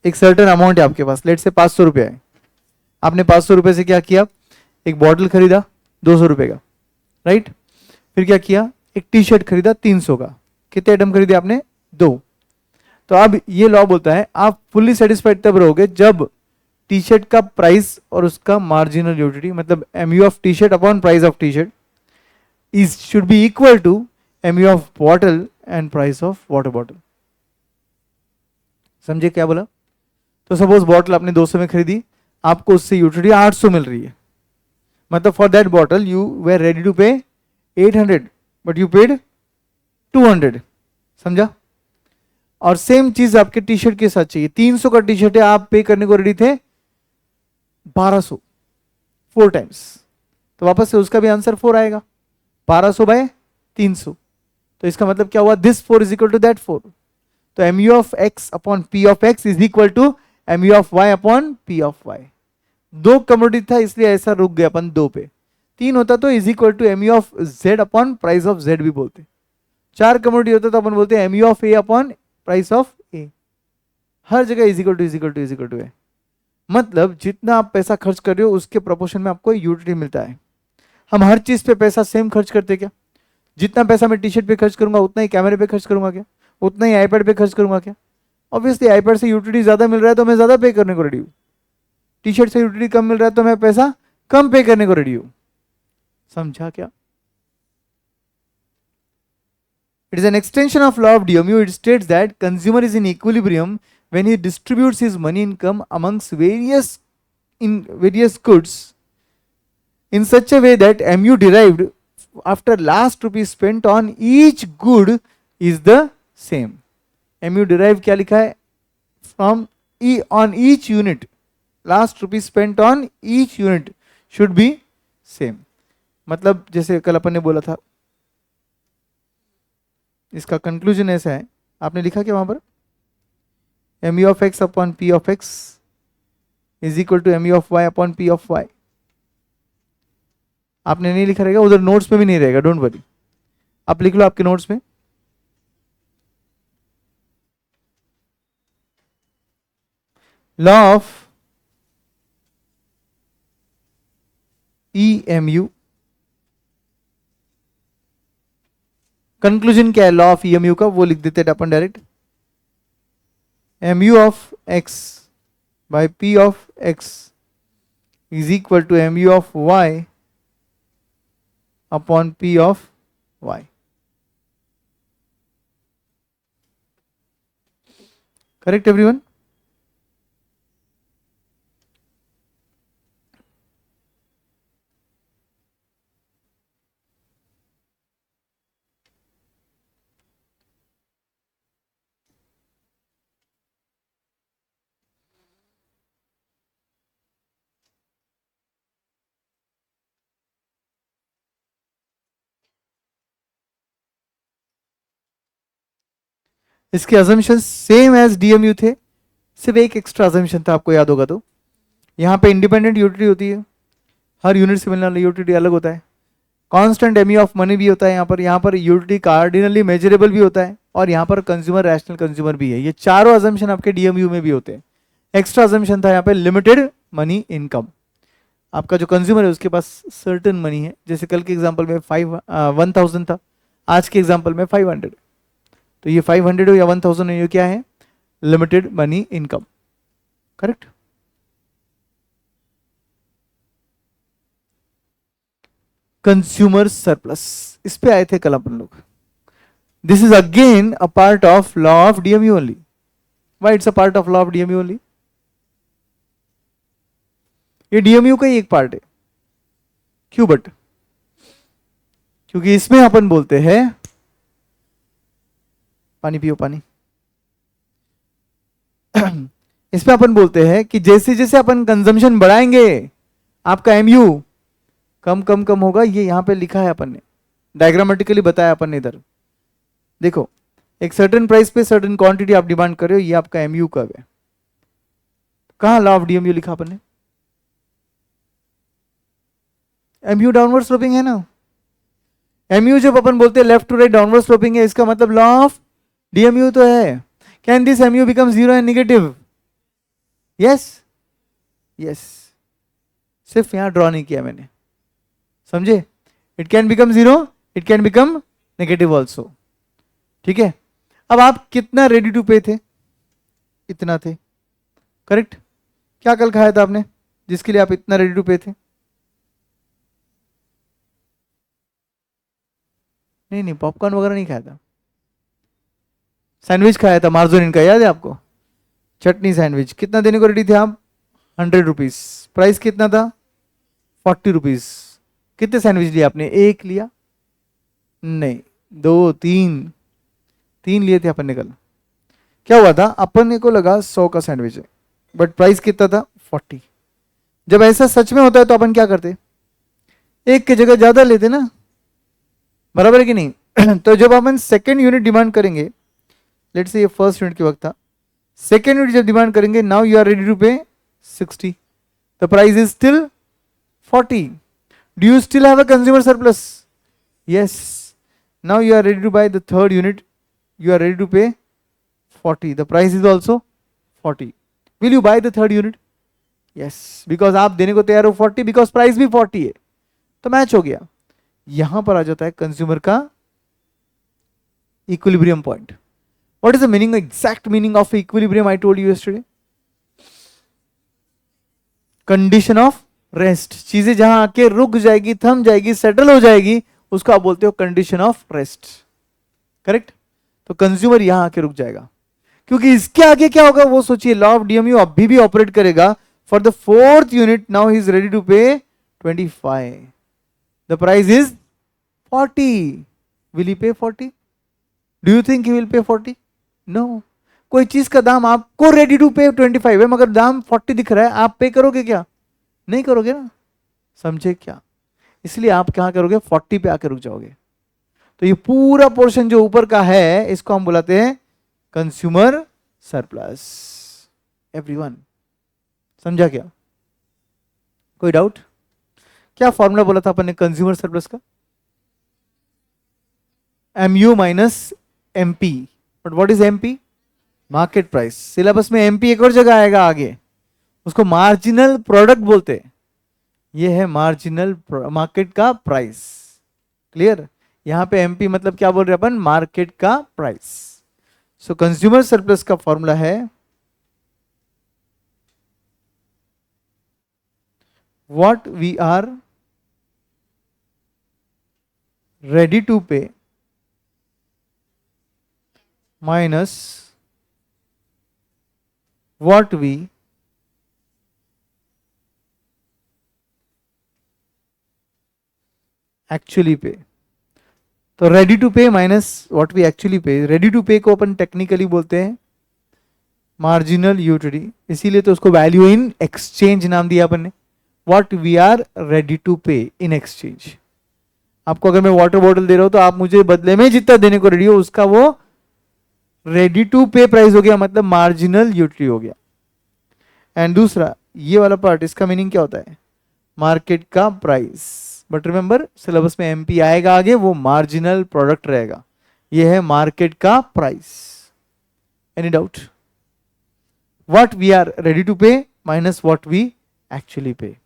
एक सर्टन अमाउंट है आपके पास, लेट से 500 रुपया है, आपने 500 रुपये से क्या किया, एक बॉटल खरीदा 200 रुपये का, राइट। फिर क्या किया, एक टी शर्ट खरीदा 300 का, कितने आइटम खरीदे आपने, 2। तो अब ये लॉ बोलता है आप फुल्ली सेटिस्फाइड तब रहोगे जब टी शर्ट का प्राइस और उसका मार्जिनल यूटिलिटी, मतलब MU of T shirt upon price of T shirt is should be equal to MU of bottle and price of water bottle. समझे क्या बोला। तो सपोज बॉटल आपने 200 में खरीदी, आपको उससे यूटिलिटी 800 मिल रही है, मतलब for that bottle you were ready to pay 800 but you paid 200। समझा। और सेम चीज आपके टी शर्ट के साथ चाहिए, 300 का टी शर्ट है, आप पे करने को रेडी थे 1200, 4 टाइम्स, तो वापस से उसका भी आंसर 4 आएगा, 1200 बाय 300। तो इसका मतलब क्या हुआ, this 4 is equal to that 4। तो M U of X upon P of X is equal to M U of Y upon P of Y. 2 commodity था इसलिए ऐसा रुक गया अपन 2 पे, 3 होता तो is equal to M U of Z upon price of Z भी बोलते, 4 कमोडिटी होता तो अपन बोलते M U of A upon price of A. हर जगह is equal to is equal to is equal to है, मतलब जितना आप पैसा खर्च कर रहे हो उसके प्रोपोर्शन में आपको यूटिलिटी मिलता है। हम हर चीज पे पैसा सेम खर्च करते क्या, जितना पैसा मैं टी शर्ट पे खर्च करूंगा उतना ही कैमरे पे खर्च करूंगा क्या, उतना ही आईपैड पे खर्च करूंगा क्या। ऑब्वियसली आईपैड से यूटिलिटी ज्यादा मिल रहा है तो मैं ज्यादा पे करने को रेडी हूँ, टी शर्ट से यूटिलिटी कम मिल रहा है तो मैं पैसा कम पे करने को रेडी हूँ। समझा क्या। It is an extension of law of DMU. It states that consumer is in equilibrium when he distributes his money income amongst various goods in such a way that MU derived after last rupee spent on each good is the same. MU derived क्या लिखा है, from on each unit, last rupee spent on each unit should be same। मतलब जैसे कल अपन ने बोला था, इसका कंक्लूजन ऐसा है, आपने लिखा क्या वहां पर, M U of X upon P of X is equal to M U of Y upon P of Y. आपने नहीं लिखा रहेगा, उधर नोट्स में भी नहीं रहेगा, डोंट वरी, आप लिख लो आपके नोट्स में। Law of E M U, conclusion क्या है लॉ ऑफ ईएमयू का, वो लिख देते हैं अपन direct, M U of X by P of X is equal to M U of Y upon P of Y. Correct everyone. इसके assumption same as DMU थे, सिर्फ एक एक्स्ट्रा अजम्पशन था, आपको याद होगा तो, यहाँ पे इंडिपेंडेंट यूटिलिटी होती है, हर यूनिट से मिलने वाला यूटिलिटी अलग होता है, कांस्टेंट एमयू ऑफ मनी भी होता है यहाँ पर यूटिलिटी कार्डिनली मेजरेबल भी होता है, और यहाँ पर कंज्यूमर रैशनल कंज्यूमर भी है। ये चारों अजम्पशन आपके डीएमयू में भी होते हैं। एक्स्ट्रा अजम्पशन था यहाँ पे लिमिटेड मनी इनकम, आपका जो कंज्यूमर है उसके पास सर्टेन मनी है, जैसे कल के एग्जांपल में 1000 था, आज के एग्जांपल में 500, तो ये 500 हो या 1000 हो, ये क्या है, limited money income. Correct. Consumer surplus, इस पे आए थे कल अपन लोग। This is again a part of law of DMU only. Why it's a part of law of DMU only, ये डीएमयू का ही एक पार्ट है। क्यों बट? क्योंकि इसमें अपन बोलते हैं, पानी पियो पानी। इसमें अपन बोलते हैं कि जैसे जैसे अपन कंजम्पशन बढ़ाएंगे आपका एमयू कम कम कम होगा। ये यहां पे लिखा है अपन ने, डायग्रामेटिकली बताया अपन ने इधर। देखो, एक सर्टेन प्राइस पे सर्टेन क्वांटिटी आप डिमांड कर रहे हो, ये आपका एमयू कर्व है। कहां लॉ ऑफ डीएमयू लिखा अपन ने? एमयू डाउनवर्ड स्लोपिंग है ना। एमयू जब अपन बोलते हैं left to right downward sloping है, इसका मतलब लॉ ऑफ डीएमयू तो है। Can this MU become zero and negative? Yes yes, सिर्फ यहां ड्रॉ नहीं किया मैंने, समझे? It can become zero, it can become negative also. ठीक है, अब आप कितना रेडी टू पे थे? इतना थे, करेक्ट? क्या कल खाया था आपने जिसके लिए आप इतना रेडी टू पे थे? नहीं नहीं, पॉपकॉर्न वगैरह नहीं खाया था, सैंडविच खाया था मार्जोनिन का, याद है आपको? चटनी सैंडविच। कितना देने को रेडी थे आप? 100 रुपीज। प्राइस कितना था? 40 रुपीज। कितने सैंडविच लिए आपने? एक लिया? नहीं, दो, तीन। तीन लिए थे अपन ने कल। क्या हुआ था? अपन को लगा 100 का सैंडविच है, बट प्राइस कितना था? 40। जब ऐसा सच में होता है तो अपन क्या करते? एक की जगह ज्यादा लेते ना, बराबर है कि नहीं? तो जब अपन सेकेंड यूनिट डिमांड करेंगे, लेट से ये फर्स्ट यूनिट के वक्त था, सेकेंड यूनिट जब डिमांड करेंगे, now you are ready to pay 60, the price is still 40. Do you still have a consumer surplus? Yes. Now you are ready to buy the third unit. You are ready to pay 40. The price is also 40. Will you buy the third unit? Yes. Because आप देने को तैयार हो 40, because price भी 40 है, तो match हो गया। यहां पर आ जाता है कंज्यूमर का equilibrium point. What is the meaning, exact meaning of equilibrium? I told you yesterday. Condition of rest. चीजें जहां आके रुक जाएगी, थम जाएगी, सेटल हो जाएगी, उसको आप बोलते हो कंडीशन ऑफ रेस्ट, करेक्ट? तो कंज्यूमर यहां आके रुक जाएगा, क्योंकि इसके आगे क्या होगा वो सोचिए। लॉ ऑफ डीएमयू अभी भी ऑपरेट करेगा for the fourth unit. Now he is ready to pay 25, the price is 40। Will he pay 40? Do you think he will pay 40? No. कोई चीज का दाम आपको रेडी टू पे 25 है, मगर दाम 40 दिख रहा है, आप पे करोगे क्या? नहीं करोगे ना, समझे क्या? इसलिए आप क्या करोगे? 40 पे आके रुक जाओगे। तो ये पूरा पोर्शन जो ऊपर का है, इसको हम बुलाते हैं कंज्यूमर सरप्लस। एवरीवन समझा क्या? कोई डाउट? क्या फॉर्मूला बोला था अपन ने कंज्यूमर सरप्लस का? MU minus MP। But what is MP? Market price. Syllabus में MP एक और जगह आएगा आगे, उसको मार्जिनल प्रोडक्ट बोलते हैं। ये है मार्जिनल मार्केट का प्राइस। क्लियर? यहां पे MP मतलब क्या बोल रहे हैं अपन? मार्केट का प्राइस। सो कंज्यूमर सरप्लस का फॉर्मूला है what we are ready to pay minus what we actually pay. तो ready to pay minus what we actually pay. Ready to pay को अपन टेक्निकली बोलते हैं मार्जिनल यूटिलिटी, इसीलिए तो उसको वैल्यू इन एक्सचेंज नाम दिया अपन ने। What we are ready to pay in exchange. आपको अगर मैं वाटर बॉटल दे रहा हूं तो आप मुझे बदले में जितना देने को रेडी हो, उसका वो रेडी टू पे प्राइस हो गया, मतलब मार्जिनल यूटिलिटी हो गया। एंड दूसरा ये वाला पार्ट, इसका मीनिंग क्या होता है? मार्केट का प्राइस। बट रिमेंबर सिलेबस में MP आएगा आगे, वो मार्जिनल प्रोडक्ट रहेगा। ये है मार्केट का price. Any doubt? What we are ready to pay minus what we actually pay.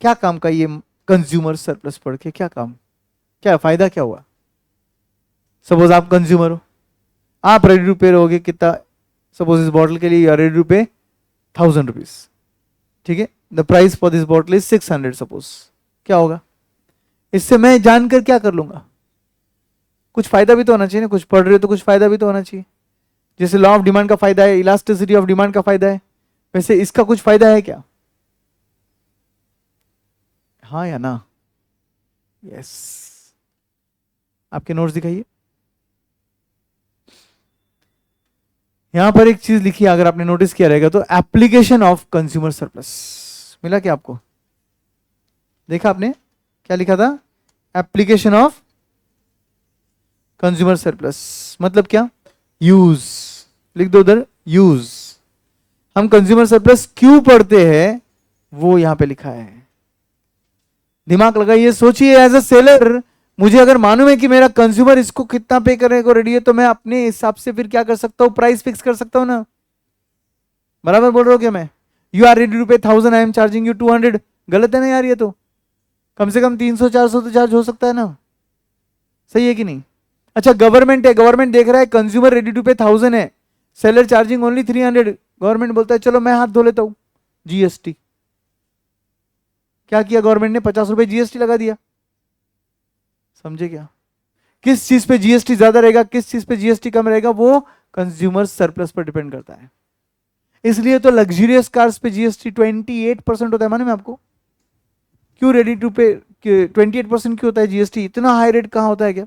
क्या काम का ये कंज्यूमर सरप्लस पढ़ के? क्या काम, क्या फायदा क्या हुआ? सपोज आप कंज्यूमर हो, आप रेडी टू पे रहोगे कितना? सपोज इस बॉटल के लिए यू आर रेडी टू पे 1000 रुपीज, ठीक है? The price for this bottle is 600 suppose. क्या होगा? इससे मैं जानकर क्या कर लूंगा? कुछ फायदा भी तो होना चाहिए ना, कुछ पढ़ रहे हो तो कुछ फायदा भी तो होना चाहिए। जैसे लॉ ऑफ डिमांड का फायदा है, इलास्टिसिटी ऑफ डिमांड का फायदा है, वैसे इसका कुछ फायदा है क्या? हाँ या ना? यस। आपके नोट्स दिखाइए। यहां पर एक चीज लिखी है, अगर आपने नोटिस किया रहेगा तो, एप्लीकेशन ऑफ कंज्यूमर सरप्लस। मिला क्या आपको? देखा आपने क्या लिखा था? एप्लीकेशन ऑफ कंज्यूमर सरप्लस मतलब क्या? यूज। लिख दो उधर, यूज। हम कंज्यूमर सरप्लस क्यों पढ़ते हैं वो यहां पे लिखा है। दिमाग लगाइए, सोचिए। एज अ सेलर मुझे अगर मालूम है कि मेरा कंज्यूमर इसको कितना पे करने को रेडी है, तो मैं अपने हिसाब से फिर क्या कर सकता हूं? प्राइस फिक्स कर सकता हूं ना। बराबर बोल रहा हूं क्या मैं? यू आर रेडी टू पे 1000, आई एम चार्जिंग यू 200। गलत है ना यार? ये तो कम से कम 300-400 तो चार्ज हो सकता है ना। सही है कि नहीं? अच्छा, गवर्नमेंट है, गवर्नमेंट देख रहा है कंज्यूमर रेडी टू पे 1000 है, सेलर चार्जिंग ओनली 300। गवर्नमेंट बोलता है चलो मैं हाथ धो लेता हूं, जीएसटी। क्या किया गवर्नमेंट ने? 50 रुपए जीएसटी लगा दिया। समझे क्या? किस चीज पे जीएसटी ज्यादा रहेगा, किस चीज पे जीएसटी कम रहेगा, वो कंज्यूमर सरप्लस पर डिपेंड करता है। इसलिए तो लग्जरियस कार्स पे जीएसटी 28% होता है। माने में आपको क्यों रेडी टू पे 28% क्यों होता है जीएसटी? इतना हाई रेट कहां होता है क्या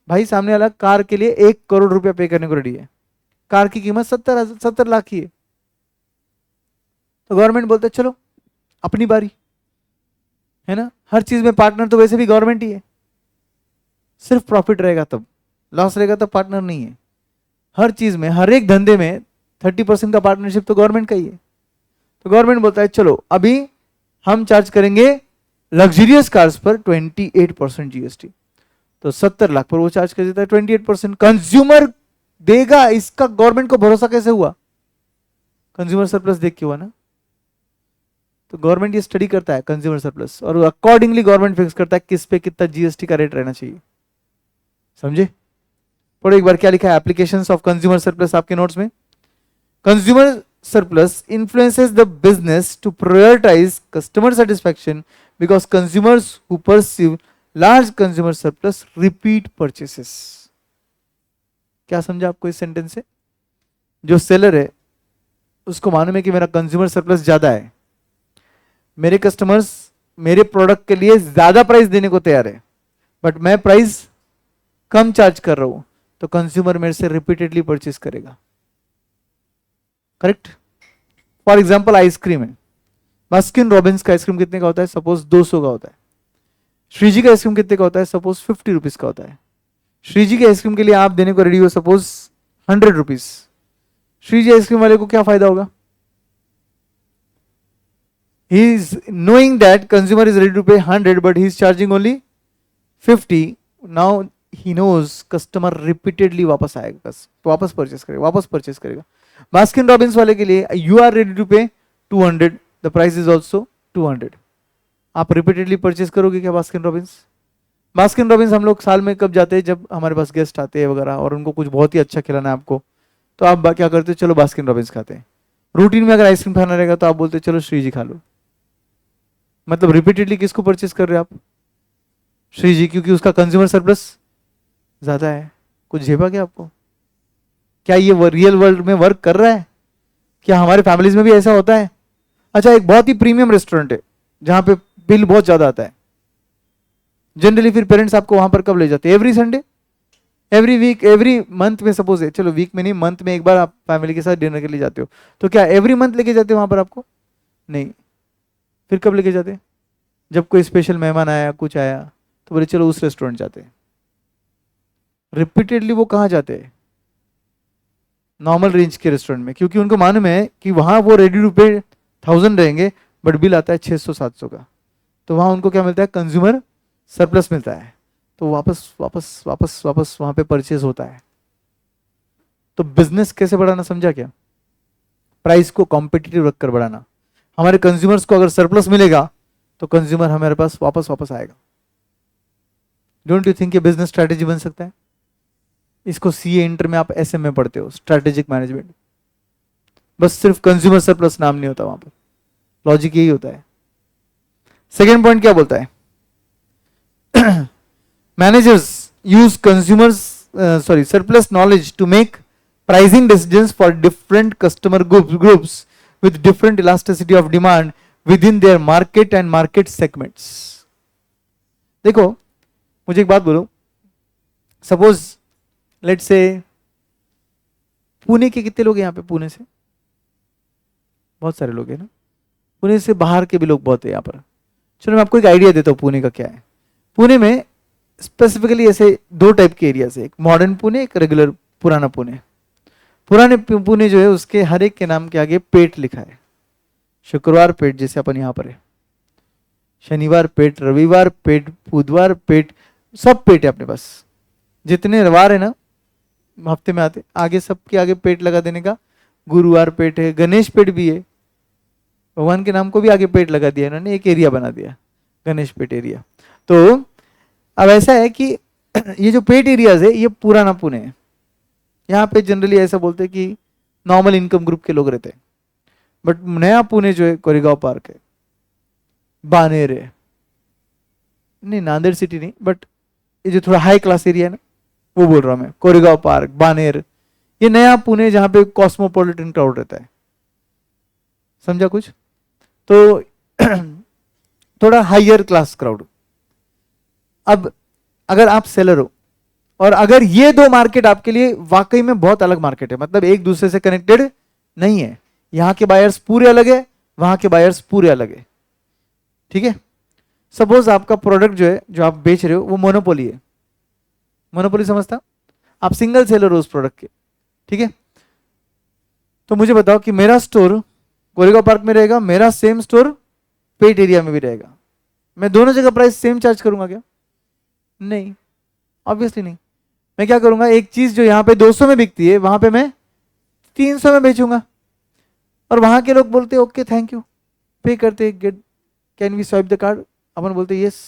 भाई? सामने वाला कार के लिए 1 करोड़ रुपया पे करने को रेडी है, कार की कीमत 70 लाख की है, तो गवर्नमेंट बोलता है चलो अपनी बारी, है ना। हर चीज में पार्टनर तो वैसे भी गवर्नमेंट ही है। सिर्फ प्रॉफिट रहेगा तब, लॉस रहेगा तब पार्टनर नहीं है। हर चीज में, हर एक धंधे में 30% का पार्टनरशिप तो गवर्नमेंट का ही है। तो गवर्नमेंट बोलता है चलो अभी हम चार्ज करेंगे लग्जरियस कार्स पर 28% जीएसटी। तो 70 लाख पर वो चार्ज कर देता है 28%। कंज्यूमर देगा, इसका गवर्नमेंट को भरोसा कैसे हुआ? कंज्यूमर सरप्लस देख के हुआ ना। तो गवर्नमेंट ये स्टडी करता है कंज्यूमर सरप्लस, और अकॉर्डिंगली गवर्नमेंट फिक्स करता है किस पे कितना जीएसटी का रेट रहना चाहिए। समझे? पढ़ो एक बार क्या लिखा है एप्लीकेशंस ऑफ कंज्यूमर सरप्लस आपके नोट्स में। Consumer surplus influences the business to prioritize customer satisfaction because consumers who perceive large consumer surplus repeat purchases। क्या समझा आपको इस सेंटेंस से? जो सेलर है उसको मालूम है कि मेरा कंज्यूमर सरप्लस ज्यादा है, मेरे कस्टमर्स मेरे प्रोडक्ट के लिए ज्यादा प्राइस देने को तैयार है, बट मैं प्राइस कम चार्ज कर रहा हूं, तो कंज्यूमर मेरे से रिपीटेडली परचेस करेगा। करेक्ट? फॉर एग्जाम्पल आइसक्रीम है, बास्किन रॉबिन्स का आइसक्रीम कितने का होता है? सपोज 200 का होता है। श्रीजी का आइसक्रीम कितने का होता है? सपोज 50 रुपीज का होता है। श्रीजी के आइसक्रीम के लिए आप देने को रेडी हो सपोज 100 रुपीज। श्रीजी आइसक्रीम वाले को क्या फायदा होगा? he is knowing that consumer is ready to pay 100 but he is charging only 50। now he knows customer repeatedly वापस आएगा, वापस परचेस करेगा। बास्किन रॉबिन्स वाले के लिए you are ready to pay 200, the price is also 200। आप repeatedly purchase करोगे क्या बास्किन रॉबिन्स? बास्किन रॉबिन्स हम लोग साल में कब जाते हैं? जब हमारे पास गेस्ट आते हैं वगैरह और उनको कुछ बहुत ही अच्छा खिलाना है आपको, तो आप क्या करते हो? चलो बास्किन रॉबिन्स खाते हैं। रूटीन में अगर आइसक्रीम खाना रहेगा तो आप बोलते चलो श्रीजी खा लो। मतलब रिपीटेडली किसको परचेस कर रहे हो आप? श्रीजी, क्योंकि उसका कंज्यूमर सरप्लस ज्यादा है। कुछ झेपा क्या आपको? क्या ये रियल वर्ल्ड में वर्क कर रहा है? क्या हमारे फैमिलीज में भी ऐसा होता है? अच्छा, एक बहुत ही प्रीमियम रेस्टोरेंट है जहां पे बिल बहुत ज्यादा आता है, जनरली फिर पेरेंट्स आपको वहां पर कब ले जाते हैं? Every Sunday, every week, every month में सपोज है, चलो वीक में नहीं, मंथ में एक बार आप फैमिली के साथ डिनर के लिए जाते हो, तो क्या एवरी मंथ लेके जाते हो वहां पर आपको? नहीं। फिर कब लेके जाते? जब कोई स्पेशल मेहमान आया, कुछ आया, तो बोले चलो उस रेस्टोरेंट जाते हैं। रिपीटेडली वो कहाँ जाते हैं? नॉर्मल रेंज के रेस्टोरेंट में, क्योंकि उनको मालूम है कि वहां वो रेडी टू पे 1000 रहेंगे बट बिल आता है 600-700 का, तो वहां उनको क्या मिलता है? कंज्यूमर सरप्लस मिलता है, तो वापस वापस वापस वापस वहां पे परचेज होता है। तो बिजनेस कैसे बढ़ाना समझा क्या? प्राइस को कॉम्पिटिटिव रखकर बढ़ाना। हमारे कंज्यूमर्स को अगर सरप्लस मिलेगा तो कंज्यूमर हमारे पास वापस वापस आएगा। डोंट यू थिंक ये बिजनेस स्ट्रैटेजी बन सकता है? इसको सीए इंटर में आप एसएम में पढ़ते हो, स्ट्रैटेजिक मैनेजमेंट। बस सिर्फ कंज्यूमर सरप्लस नाम नहीं होता वहां पर, लॉजिक यही होता है। सेकेंड पॉइंट क्या बोलता है? Managers use consumers surplus knowledge to make pricing decisions for different customer groups with different elasticity of demand with in their market and market segments. देखो मुझे एक बात बोलो, सपोज लेट्स से पुणे के कितने लोग हैं यहाँ पे, पुणे से बहुत सारे लोग हैं ना, पुणे से बाहर के भी लोग बहुत है यहाँ पर। चलो मैं आपको एक आइडिया देता हूँ पुणे का क्या है। पुणे में स्पेसिफिकली ऐसे दो टाइप के एरियाज है, एक मॉडर्न पुणे, एक रेगुलर पुराना पुणे। पुराने पुणे जो है उसके हर एक के नाम के आगे पेट लिखा है। शुक्रवार पेट जैसे अपन यहाँ पर है, शनिवार पेट, रविवार पेट, बुधवार पेट, सब पेट है अपने पास। जितने रविवार है ना हफ्ते में आते, आगे सबके आगे पेट लगा देने का। गुरुवार पेट है, गणेश पेट भी है, भगवान के नाम को भी आगे पेट लगा दिया इन्होंने, एक एरिया बना दिया गणेश पेट एरिया। तो अब ऐसा है कि ये जो पेट एरियाज है ये पुराना पुणे है। यहाँ पे जनरली ऐसा बोलते हैं कि नॉर्मल इनकम ग्रुप के लोग रहते हैं। बट नया पुणे जो है कोरेगांव पार्क है, बानेर है, नहीं नांदेड़ सिटी नहीं, बट ये जो थोड़ा हाई क्लास एरिया है ना वो बोल रहा हूं मैं, कोरेगांव पार्क, बानेर, ये नया पुणे जहां पे कॉस्मोपॉलिटन क्राउड रहता है। समझा कुछ? तो थोड़ा हायर क्लास क्राउड। अब अगर आप सेलर हो और अगर ये दो मार्केट आपके लिए वाकई में बहुत अलग मार्केट है, मतलब एक दूसरे से कनेक्टेड नहीं है, यहां के बायर्स पूरे अलग है, वहां के बायर्स पूरे अलग है, ठीक है। सपोज आपका प्रोडक्ट जो है जो आप बेच रहे हो वो मोनोपोली है। मोनोपोली समझता? आप सिंगल सेलर हो उस प्रोडक्ट के, ठीक है। तो मुझे बताओ कि मेरा स्टोर कोरेगांव पार्क में रहेगा, मेरा सेम स्टोर पेट एरिया में भी रहेगा, मैं दोनों जगह प्राइस सेम चार्ज करूंगा क्या? नहीं, ऑब्वियसली नहीं। मैं क्या करूंगा, एक चीज जो यहां पे 200 में बिकती है वहां पे मैं 300 में बेचूंगा, और वहां के लोग बोलते ओके थैंक यू, पे करते, get can we swipe the card, अपन बोलते यस,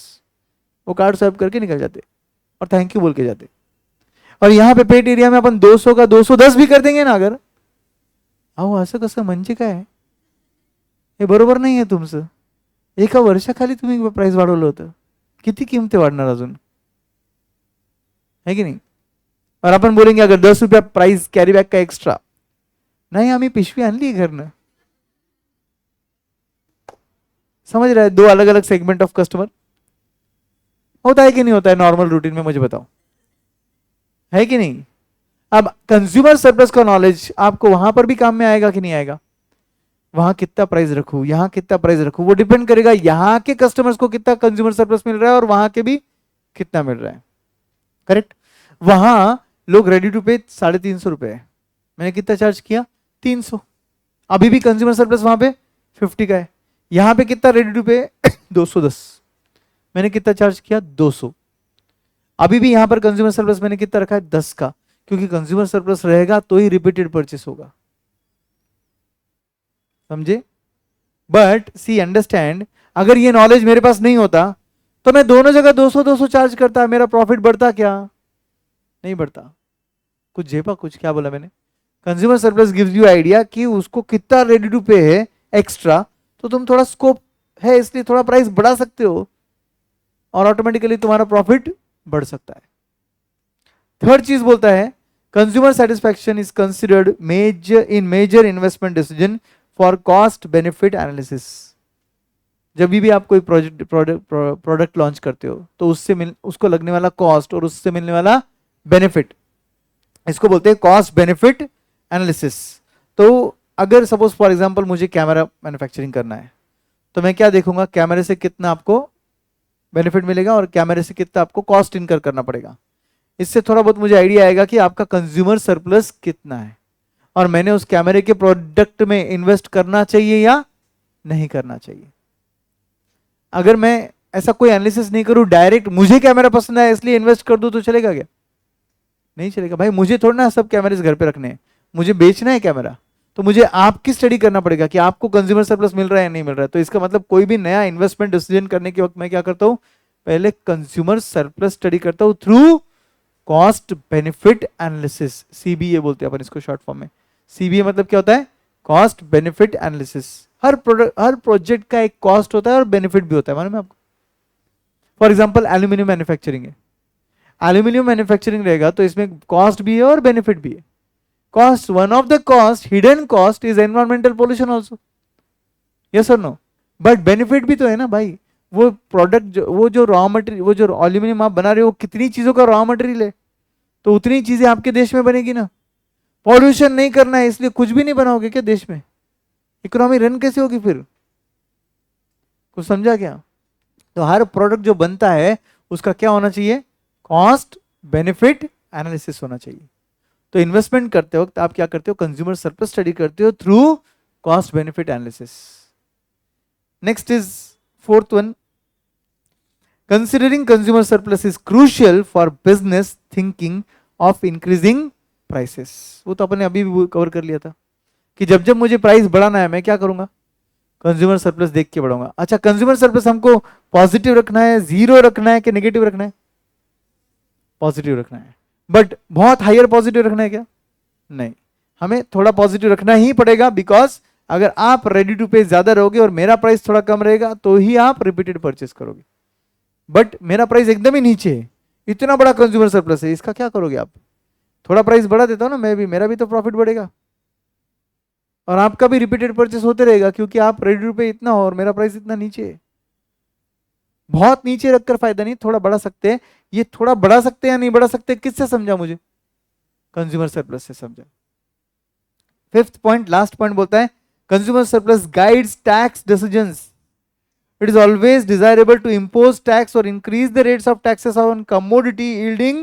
वो कार्ड स्वाइप करके निकल जाते और थैंक यू बोल के जाते। और यहाँ पे पेट एरिया में अपन 200 का 210 भी कर देंगे ना, अगर अहो असं कसं म्हणजे काय, हे बरोबर नाही आहे तुमचं, एका वर्षाखाली तुम्ही प्राइस वाढवलं होतं, किती किमती वाढणार अजून, है की नहीं? और अपन बोलेंगे अगर 10 रुपया प्राइस कैरी बैग का एक्स्ट्रा, नहीं आम्ही पिशवी आणली घरनं। समझ रहा है? दो अलग अलग सेगमेंट ऑफ कस्टमर। होता है कि नहीं होता है नॉर्मल रूटीन में, मुझे बताओ, है कि नहीं? अब कंज्यूमर सरप्लस का नॉलेज आपको वहां पर भी काम में आएगा कि नहीं आएगा? वहां कितना प्राइस रखूं, यहां कितना प्राइस रखूं, वो डिपेंड करेगा यहां के कस्टमर्स को कितना कंज्यूमर सरप्लस मिल रहा है और वहां के भी कितना मिल रहा है। करेक्ट? वहां लोग रेडी टू पे 350 रुपए है, मैंने कितना चार्ज किया? 300। अभी भी कंज्यूमर सरप्लस वहां पे 50 का है, यहां पे कितना रेडी टू पे 210, मैंने कितना चार्ज किया? 200। अभी भी यहां पर कंज्यूमर सरप्लस मैंने कितना रखा है? 10 का, क्योंकि कंज्यूमर सरप्लस रहेगा तो ही रिपीटेड परचेस होगा। समझे? बट सी अंडरस्टैंड, अगर ये नॉलेज मेरे पास नहीं होता तो मैं दोनों जगह 200 चार्ज करता, मेरा प्रॉफिट बढ़ता क्या? नहीं बढ़ता। कुछ झेपा? कुछ क्या बोला मैंने? Consumer surplus gives you idea कि उसको कितना रेडी टू पे है एक्स्ट्रा, तो तुम थोड़ा स्कोप है इसलिए थोड़ा प्राइस बढ़ा सकते हो और ऑटोमेटिकली तुम्हारा प्रॉफिट बढ़ सकता है। थर्ड चीज बोलता है consumer satisfaction is considered major investment decision for cost benefit analysis. जब भी आप कोई प्रोडक्ट लॉन्च करते हो तो उसको लगने वाला कॉस्ट और उससे मिलने वाला बेनिफिट, इसको बोलते हैं कॉस्ट बेनिफिट एनालिसिस। तो अगर सपोज फॉर एग्जांपल मुझे कैमरा मैन्युफैक्चरिंग करना है तो मैं क्या देखूंगा, कैमरे से कितना आपको बेनिफिट मिलेगा और कैमरे से कितना आपको कॉस्ट इनकर करना पड़ेगा। इससे थोड़ा बहुत मुझे आइडिया आएगा कि आपका कंज्यूमर सरप्लस कितना है और मैंने उस कैमरे के प्रोडक्ट में इन्वेस्ट करना चाहिए या नहीं करना चाहिए। अगर मैं ऐसा कोई एनालिसिस नहीं करूं, डायरेक्ट मुझे कैमरा पसंद है इसलिए इन्वेस्ट कर दूं तो चलेगा क्या? नहीं चलेगा भाई। मुझे थोड़ा ना सब कैमरेज घर पे रखने हैं, मुझे बेचना है कैमरा, तो मुझे आपकी स्टडी करना पड़ेगा कि आपको कंज्यूमर सरप्लस मिल रहा है या नहीं मिल रहा है। तो इसका मतलब कोई भी नया इन्वेस्टमेंट डिसीजन करने के वक्त मैं क्या करता हूं, पहले कंज्यूमर सरप्लस स्टडी करता हूं through cost benefit analysis, CBA बोलते हैं अपन इसको शॉर्ट फॉर्म में। सीबीए मतलब क्या होता है? Cost benefit analysis. हर प्रोजेक्ट का एक कॉस्ट होता है और बेनिफिट भी होता है, मालूम है आपको? फॉर एग्जांपल एल्यूमिनियम मैन्युफैक्चरिंग है, एल्यूमिनियम मैन्युफैक्चरिंग रहेगा तो इसमें कॉस्ट भी है और बेनिफिट भी है। Cost, one of the cost, hidden cost is environmental pollution also, yes और नो? बट बेनिफिट भी तो है ना भाई। वो प्रोडक्ट वो जो रॉ मटेरियल, वो जो एल्यूमिनियम आप बना रहे हो, वो कितनी चीजों का रॉ मटेरियल है, तो उतनी चीजें आपके देश में बनेगी ना। पॉल्यूशन नहीं करना है इसलिए कुछ भी नहीं बनाओगे क्या देश में? इकोनॉमी रन कैसे होगी फिर? कुछ समझा क्या? तो हर प्रोडक्ट जो बनता है उसका क्या होना चाहिए? कॉस्ट बेनिफिट एनालिसिस होना चाहिए। तो इन्वेस्टमेंट करते वक्त आप क्या करते हो? कंज्यूमर सरप्लस स्टडी करते हो through cost benefit analysis. Next is fourth one, considering consumer surplus is crucial for business thinking of increasing prices. वो तो अपने अभी भी कवर कर लिया था कि जब जब मुझे प्राइस बढ़ाना है मैं क्या करूंगा? कंज्यूमर सरप्लस देख के बढ़ाऊंगा। अच्छा, कंज्यूमर सरप्लस हमको पॉजिटिव रखना है, जीरो रखना है कि नेगेटिव रखना है? पॉजिटिव रखना है। बट बहुत हायर पॉजिटिव रखना है क्या? नहीं, हमें थोड़ा पॉजिटिव रखना ही पड़ेगा, बिकॉज अगर आप रेडी टू पे ज्यादा रहोगे और मेरा प्राइस थोड़ा कम रहेगा तो ही आप रिपीटेड परचेस करोगे। बट मेरा प्राइस एकदम ही नीचे है, इतना बड़ा कंज्यूमर सरप्लस है, इसका क्या करोगे आप? थोड़ा प्राइस बढ़ा देता हूं ना मैं भी, मेरा भी तो प्रॉफिट बढ़ेगा और आपका भी रिपीटेड परचेस होते रहेगा, क्योंकि आप रेडी टू पे इतना हो और मेरा प्राइस इतना नीचे है। बहुत नीचे रखकर फायदा नहीं, थोड़ा बढ़ा सकते हैं। ये थोड़ा बढ़ा सकते हैं या नहीं बढ़ा सकते, किससे समझा मुझे? कंज्यूमर सरप्लस से समझा। फिफ्थ पॉइंट, लास्ट पॉइंट बोलता है, consumer surplus guides tax decisions. It is always desirable to impose tax or increase the rates of taxes on commodity yielding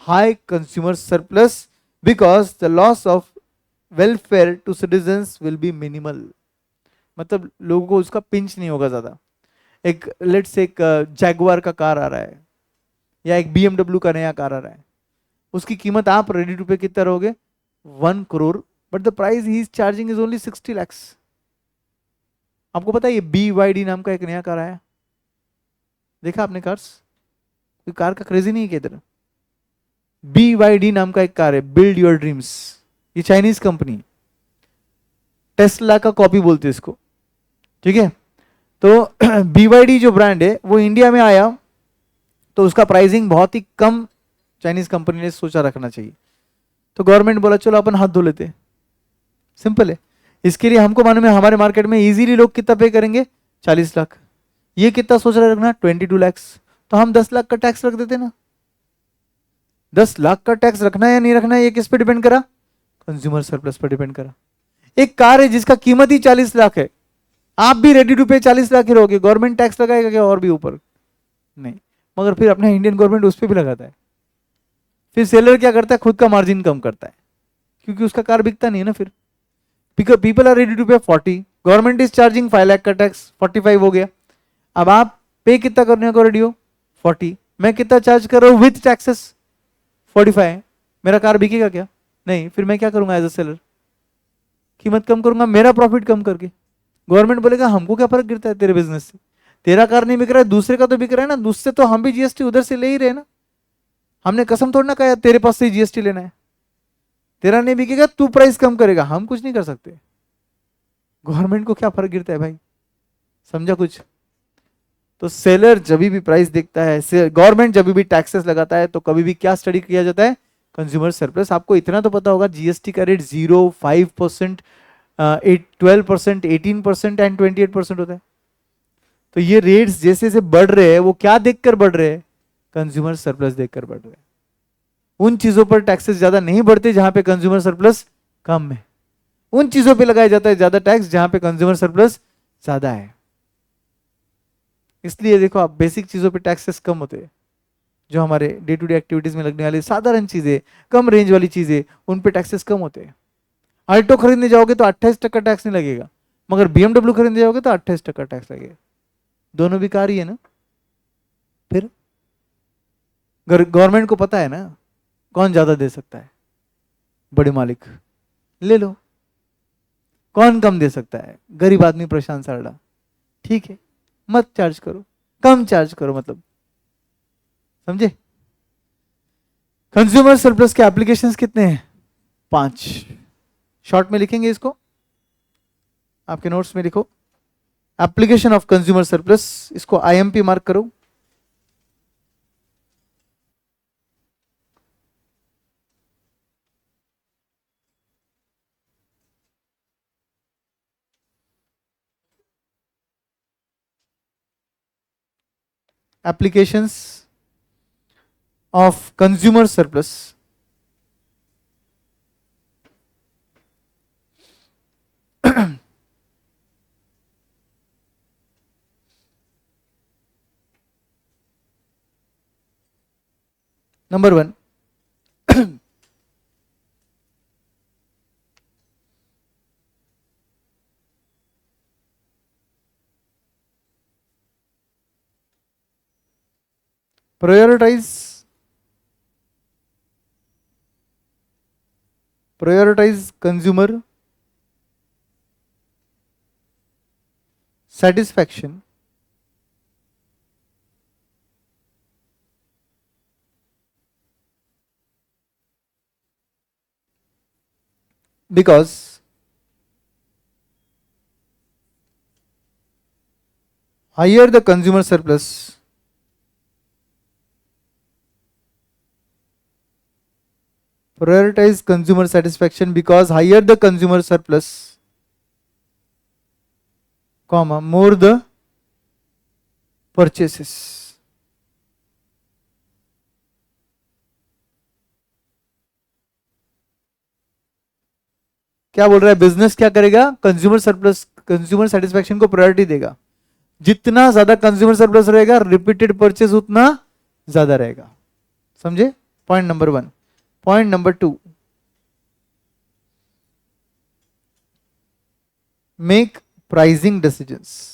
high consumer surplus, because the loss of welfare to citizens will be minimal. मतलब लोगों को उसका pinch नहीं होगा ज्यादा। एक let's एक Jaguar का कार आ रहा है या एक बीएमडब्ल्यू का नया कार आ रहा है, उसकी कीमत आप रेडी टू पे कितना रहोगे? 1 crore, but the price he is charging is only 60 lakhs। आपको पता है ये BYD नाम का एक नया कार आया? देखा आपने कार्स? कोई कार का क्रेजी नहीं है क्या इधर? BYD नाम का एक कार है, बिल्ड योर ड्रीम्स। ये चाइनीज कंपनी, टेस्ला का कॉपी बोलते हैं इसको, ठीक है? तो BYD जो ब्रांड है वो इंडिया में आया तो उसका प्राइसिंग बहुत ही कम चाइनीज कंपनी ने सोचा रखना चाहिए, तो गवर्नमेंट बोला चलो अपन हाथ धो लेते हैं। सिंपल है। इसके लिए हमको मालूम है हमारे मार्केट में इजीली लोग कितना पे करेंगे? 40 लाख। ये कितना सोच रहे रखना? 22 lakhs। तो हम 10 लाख का टैक्स रख देते ना। 10 लाख का टैक्स रखना है या नहीं रखना है, ये किस पे डिपेंड करा? कंज्यूमर सरप्लस पर डिपेंड करा। एक कार है जिसका कीमत ही 40 लाख है, आप भी रेडी टू पे 40 लाख ही रहोगे, गवर्नमेंट टैक्स लगाएगा क्या और भी ऊपर? नहीं। मगर फिर अपना इंडियन गवर्नमेंट उस पर भी लगाता है। फिर सेलर क्या करता है? खुद का मार्जिन कम करता है, क्योंकि उसका कार बिकता नहीं है ना। फिर पीपल आर रेडी टू पे 40, गवर्नमेंट इज चार्जिंग 5 लाख का टैक्स, 45 हो गया। अब आप पे कितना करने को रेडी हो? 40। मैं कितना चार्ज कर रहा हूं विथ टैक्सेस? 45। मेरा कार बिकेगा क्या? नहीं। फिर मैं क्या करूंगा एज अ सेलर? कीमत कम करूंगा, मेरा प्रॉफिट कम करके। गवर्नमेंट बोलेगा हमको क्या फर्क गिरता है तेरे बिजनेस से, तेरा कार नहीं बिक रहा है, दूसरे का तो बिक रहा है ना, दूसरे तो हम भी जीएसटी उधर से ले ही रहे ना। हमने कसम थोड़ी ना कहा तेरे पास से जीएसटी लेना है। तेरा नहीं बिकेगा, तू प्राइस कम करेगा, हम कुछ नहीं कर सकते। गवर्नमेंट को क्या फर्क गिरता है भाई? समझा कुछ? तो सेलर जब भी प्राइस देखता है, गवर्नमेंट जब भी टैक्सेस लगाता है, तो कभी भी क्या स्टडी किया जाता है? Consumer surplus. आपको इतना तो पता होगा जीएसटी का रेट 0, 5%, 12%, 18% एंड 28% होता है। तो ये रेट्स जैसे जैसे बढ़ रहे हैं, वो क्या देखकर बढ़ रहे हैं? कंज्यूमर सरप्लस देखकर बढ़ रहे हैं। उन चीजों पर टैक्सेस ज्यादा नहीं बढ़ते जहां पे कंज्यूमर सरप्लस कम है, उन चीजों पे लगाया जाता है ज्यादा टैक्स जहां पे कंज्यूमर सरप्लस ज्यादा है। इसलिए देखो आप, बेसिक चीजों पे टैक्सेस कम होते हैं, जो हमारे डे टू डे एक्टिविटीज में लगने वाली साधारण चीजें, कम रेंज वाली चीजें, उन पे टैक्सेस कम होते हैं। अल्टो खरीदने जाओगे तो 28% टैक्स नहीं लगेगा, मगर बीएमडब्ल्यू खरीदने जाओगे तो 28% टैक्स लगेगा। दोनों भी कार ही है ना। फिर गवर्नमेंट को पता है ना कौन ज्यादा दे सकता है, बड़े मालिक ले लो। कौन कम दे सकता है? गरीब आदमी प्रशांत सारड़ा। ठीक है, मत चार्ज करो, कम चार्ज करो, मतलब समझे? कंज्यूमर सरप्लस के एप्लीकेशंस कितने हैं? 5। शॉर्ट में लिखेंगे इसको, आपके नोट्स में लिखो, एप्लीकेशन ऑफ कंज्यूमर सरप्लस, इसको आईएमपी मार्क करो। Applications of consumer surplus number 1, prioritize consumer satisfaction because higher the consumer surplus, prioritize consumer satisfaction because higher the consumer surplus, comma, more the purchases. क्या बोल रहा है business? क्या करेगा? Consumer surplus, consumer satisfaction को priority देगा. जितना ज्यादा कंज्यूमर सरप्लस रहेगा, रिपीटेड परचेस उतना ज्यादा रहेगा. समझे? Point number 1. Point number 2, make pricing decisions.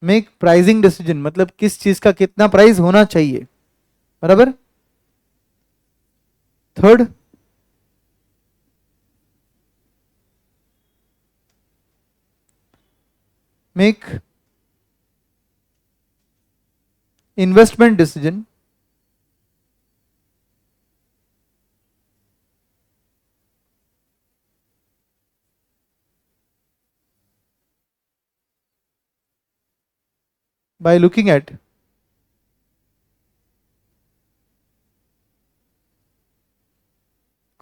Make pricing decision मतलब किस चीज का कितना प्राइस होना चाहिए. बराबर. Third, make investment decision by looking at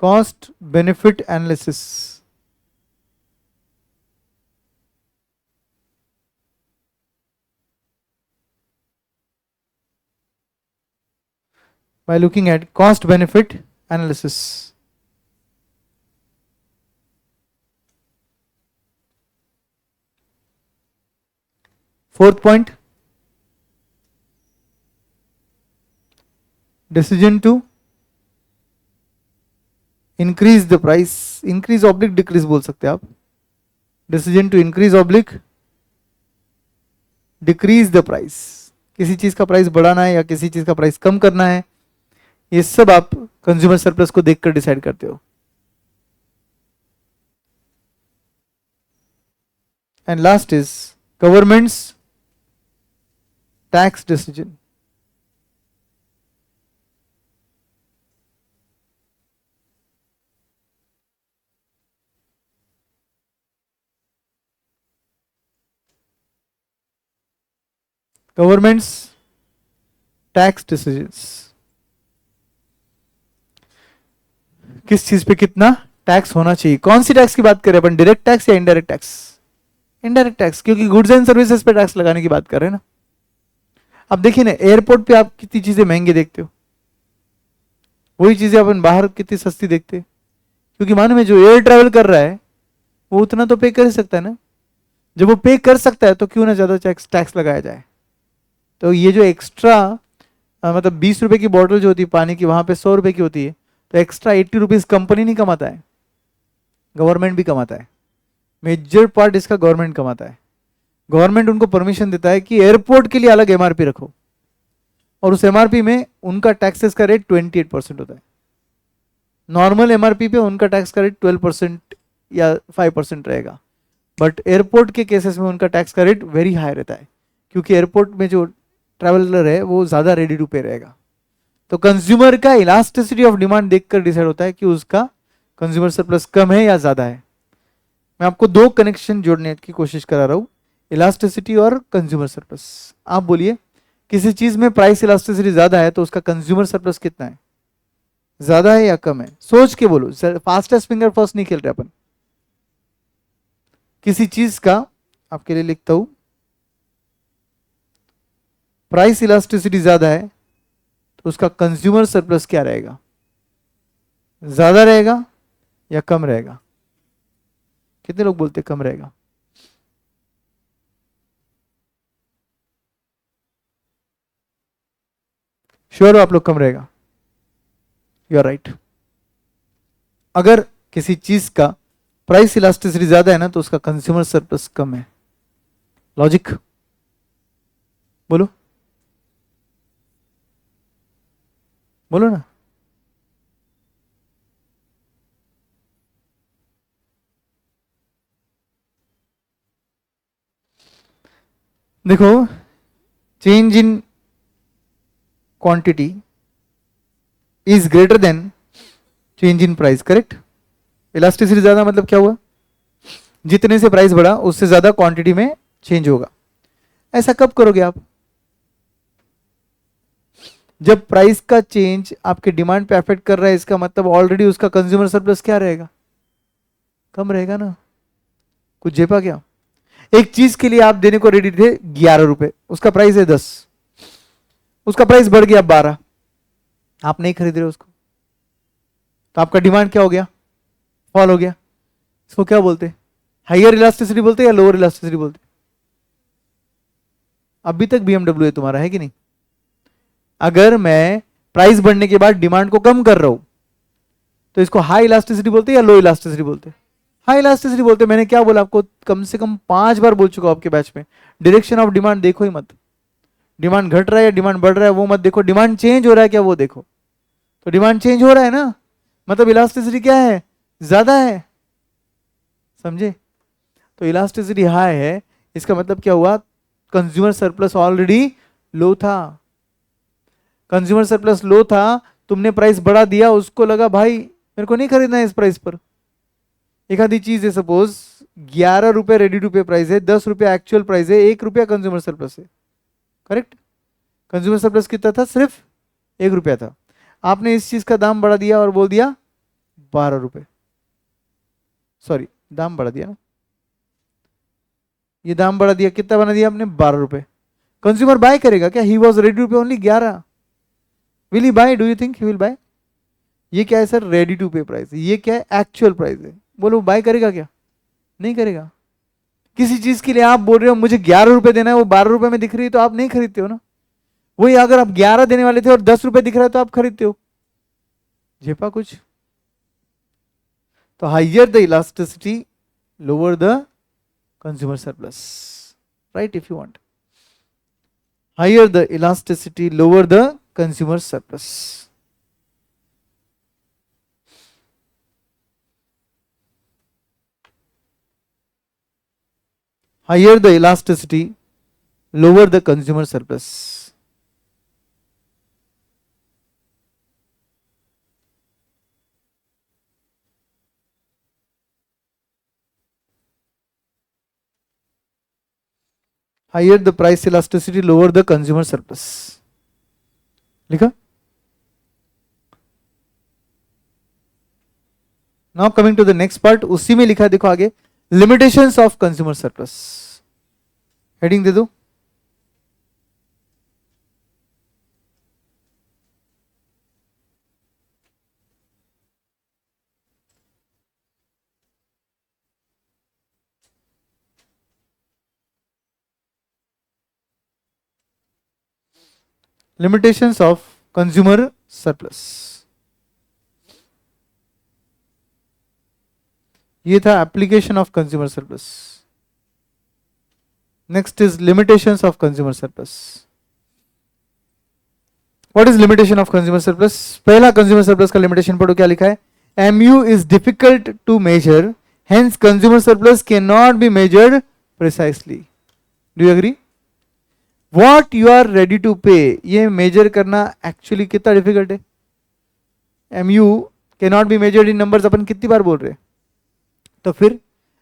cost benefit analysis. By looking at cost benefit analysis. Fourth point, decision to increase the price, increase oblique decrease बोल सकते हैं आप. decision to increase oblique decrease the price. किसी चीज का price बढ़ाना है या किसी चीज का प्राइस कम करना है, ये सब आप कंज्यूमर सरप्लस को देखकर डिसाइड करते हो. And last is governments tax decision. Governments tax decisions, किस चीज पे कितना टैक्स होना चाहिए. कौन सी टैक्स की बात करें अपन? डायरेक्ट टैक्स या इनडायरेक्ट टैक्स? इनडायरेक्ट टैक्स, क्योंकि गुड्स एंड सर्विसेज पे टैक्स लगाने की बात कर रहे हैं ना. अब देखिए ना, एयरपोर्ट पे आप कितनी चीजें महंगी देखते हो, वही चीजें अपन बाहर कितनी सस्ती देखते हैं. क्योंकि मालूम है जो एयर ट्रैवल कर रहा है वो उतना तो पे कर ही सकता है ना. जब वो पे कर सकता है तो क्यों ना ज्यादा टैक्स लगाया जाए. तो ये जो एक्स्ट्रा मतलब 20 रुपए की बॉटल जो होती है पानी की, वहां पे 100 रुपए की होती है, तो एक्स्ट्रा 80 रुपीज कंपनी नहीं कमाता है, गवर्नमेंट भी कमाता है. मेजर पार्ट इसका गवर्नमेंट कमाता है. गवर्नमेंट उनको परमिशन देता है कि एयरपोर्ट के लिए अलग एमआरपी रखो, और उस एमआरपी में उनका टैक्सेस का रेट 28% होता है. नॉर्मल एमआरपी पे उनका टैक्स का रेट 12% या 5% रहेगा. बट एयरपोर्ट के केसेस में उनका टैक्स का रेट वेरी हाई रहता है, क्योंकि एयरपोर्ट में जो ट्रैवलर है वो ज़्यादा रेडी टू पे रहेगा. तो कंज्यूमर का इलास्टिसिटी ऑफ डिमांड देखकर डिसाइड होता है कि उसका कंज्यूमर सरप्लस कम है या ज़्यादा है. मैं आपको दो कनेक्शन जोड़ने की कोशिश करा रहा हूँ. इलास्टिसिटी और कंज्यूमर सरप्लस। आप बोलिए किसी चीज में प्राइस इलास्टिसिटी ज्यादा है तो उसका कंज्यूमर सरप्लस कितना है, ज्यादा है या कम है? सोच के बोलो, फास्टेस्ट फिंगर फर्स्ट नहीं खेल रहे अपन। किसी चीज का, आपके लिए लिखता हूं, प्राइस इलास्टिसिटी ज्यादा है तो उसका कंज्यूमर सरप्लस क्या रहेगा, ज्यादा रहेगा या कम रहेगा? कितने लोग बोलते कम रहेगा? श्योर हो आप लोग कम रहेगा? You are right. अगर किसी चीज का प्राइस इलास्टिसिटी ज्यादा है ना तो उसका कंज्यूमर सरप्लस कम है। लॉजिक बोलो, बोलो ना। देखो, change in quantity is greater than change in price, correct? Elasticity ज्यादा मतलब क्या हुआ, जितने से प्राइस बढ़ा उससे ज्यादा क्वांटिटी में चेंज होगा। ऐसा कब करोगे आप? जब प्राइस का चेंज आपके डिमांड पे अफेक्ट कर रहा है, इसका मतलब ऑलरेडी उसका कंज्यूमर सरप्लस क्या रहेगा, कम रहेगा ना। कुछ झेपा क्या? एक चीज के लिए आप देने को रेडी थे 11 रुपए, उसका प्राइस है 10, उसका प्राइस बढ़ गया 12, आप नहीं खरीद रहे उसको, तो आपका डिमांड क्या हो गया, फॉल हो गया। इसको क्या बोलते, हाइयर इलास्टिसिटी बोलते या लोअर इलास्टिसिटी बोलते? अभी तक BMW है तुम्हारा, है कि नहीं? अगर मैं प्राइस बढ़ने के बाद डिमांड को कम कर रहा हूं तो इसको हाई इलास्टिसिटी बोलते या लो इलास्टिसिटी बोलते? हाई इलास्टिसिटी बोलते। मैंने क्या बोला आपको, कम से कम 5 बार बोल चुका हूं आपके बैच में, डायरेक्शन ऑफ डिमांड देखो ही मत। डिमांड घट रहा है या डिमांड बढ़ रहा है वो मत देखो, डिमांड चेंज हो रहा है क्या वो देखो। तो डिमांड चेंज हो रहा है ना, मतलब इलास्टिसिटी क्या है, ज्यादा है। समझे? तो इलास्टिसिटी हाई है, इसका मतलब क्या हुआ, कंज्यूमर सरप्लस ऑलरेडी लो था। कंज्यूमर सरप्लस लो था, तुमने प्राइस बढ़ा दिया, उसको लगा भाई मेरे को नहीं खरीदना है इस प्राइस पर। एक आधी चीज है, सपोज 11 रुपए रेडी टू पे प्राइस है, 10 रुपए एक्चुअल प्राइस है, 1 रुपया कंज्यूमर सरप्लस है, करेक्ट? कंज्यूमर सरप्लस कितना था, सिर्फ 1 रुपया था। आपने इस चीज का दाम बढ़ा दिया और बोल दिया 12 रुपए, सॉरी दाम बढ़ा दिया ना, ये दाम बढ़ा दिया, कितना बना दिया आपने, 12 रुपए। कंज्यूमर बाय करेगा क्या? He was ready to pay only 11, will he buy, do you think he will buy? ये क्या है sir, ready to pay price, ये क्या है, एक्चुअल प्राइस है, बोलो बाय करेगा क्या? नहीं करेगा। किसी चीज के लिए आप बोल रहे हो मुझे 11 रुपए देना है, वो 12 रुपए में दिख रही है तो आप नहीं खरीदते हो ना। वही अगर आप 11 देने वाले थे और 10 रुपए दिख रहा है तो आप खरीदते हो। झेपा कुछ? तो higher the elasticity lower the consumer surplus, right? If you want higher the elasticity lower the consumer surplus. Higher the elasticity lower the consumer surplus. Higher the price elasticity lower the consumer surplus. लिखा? Now coming to the next part, उसी में लिखा है, देखो आगे, limitations of consumer surplus. Heading दे दो। Limitations of consumer surplus. ये था application of consumer surplus. Next is limitations of consumer surplus. What is limitation of consumer surplus? पहला कंज्यूमर सरप्लस का लिमिटेशन पढ़ो, क्या लिखा है, MU is difficult to measure, hence consumer surplus can not be measured precisely. Do you agree? What you are ready to pay, ये measure करना actually कितना difficult है। MU can not be measured in numbers, अपन कितनी बार बोल रहे हैं। तो फिर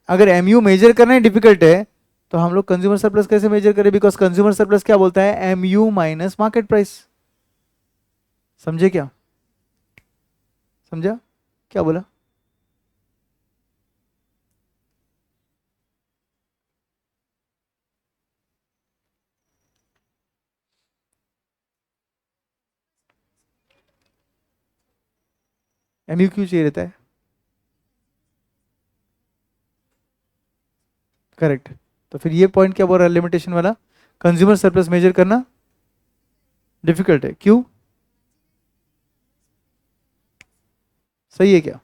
अगर MU मेजर करना ही डिफिकल्ट है तो हम लोग कंज्यूमर सरप्लस कैसे मेजर करें? बिकॉज कंज्यूमर सरप्लस क्या बोलता है? MU minus market price. समझे क्या? समझा क्या बोला? MU क्यों चाहिए रहता है? करेक्ट। तो फिर ये पॉइंट क्या बोल रहा है लिमिटेशन वाला? कंज्यूमर सरप्लस मेजर करना डिफिकल्ट है। क्यों? सही है क्या?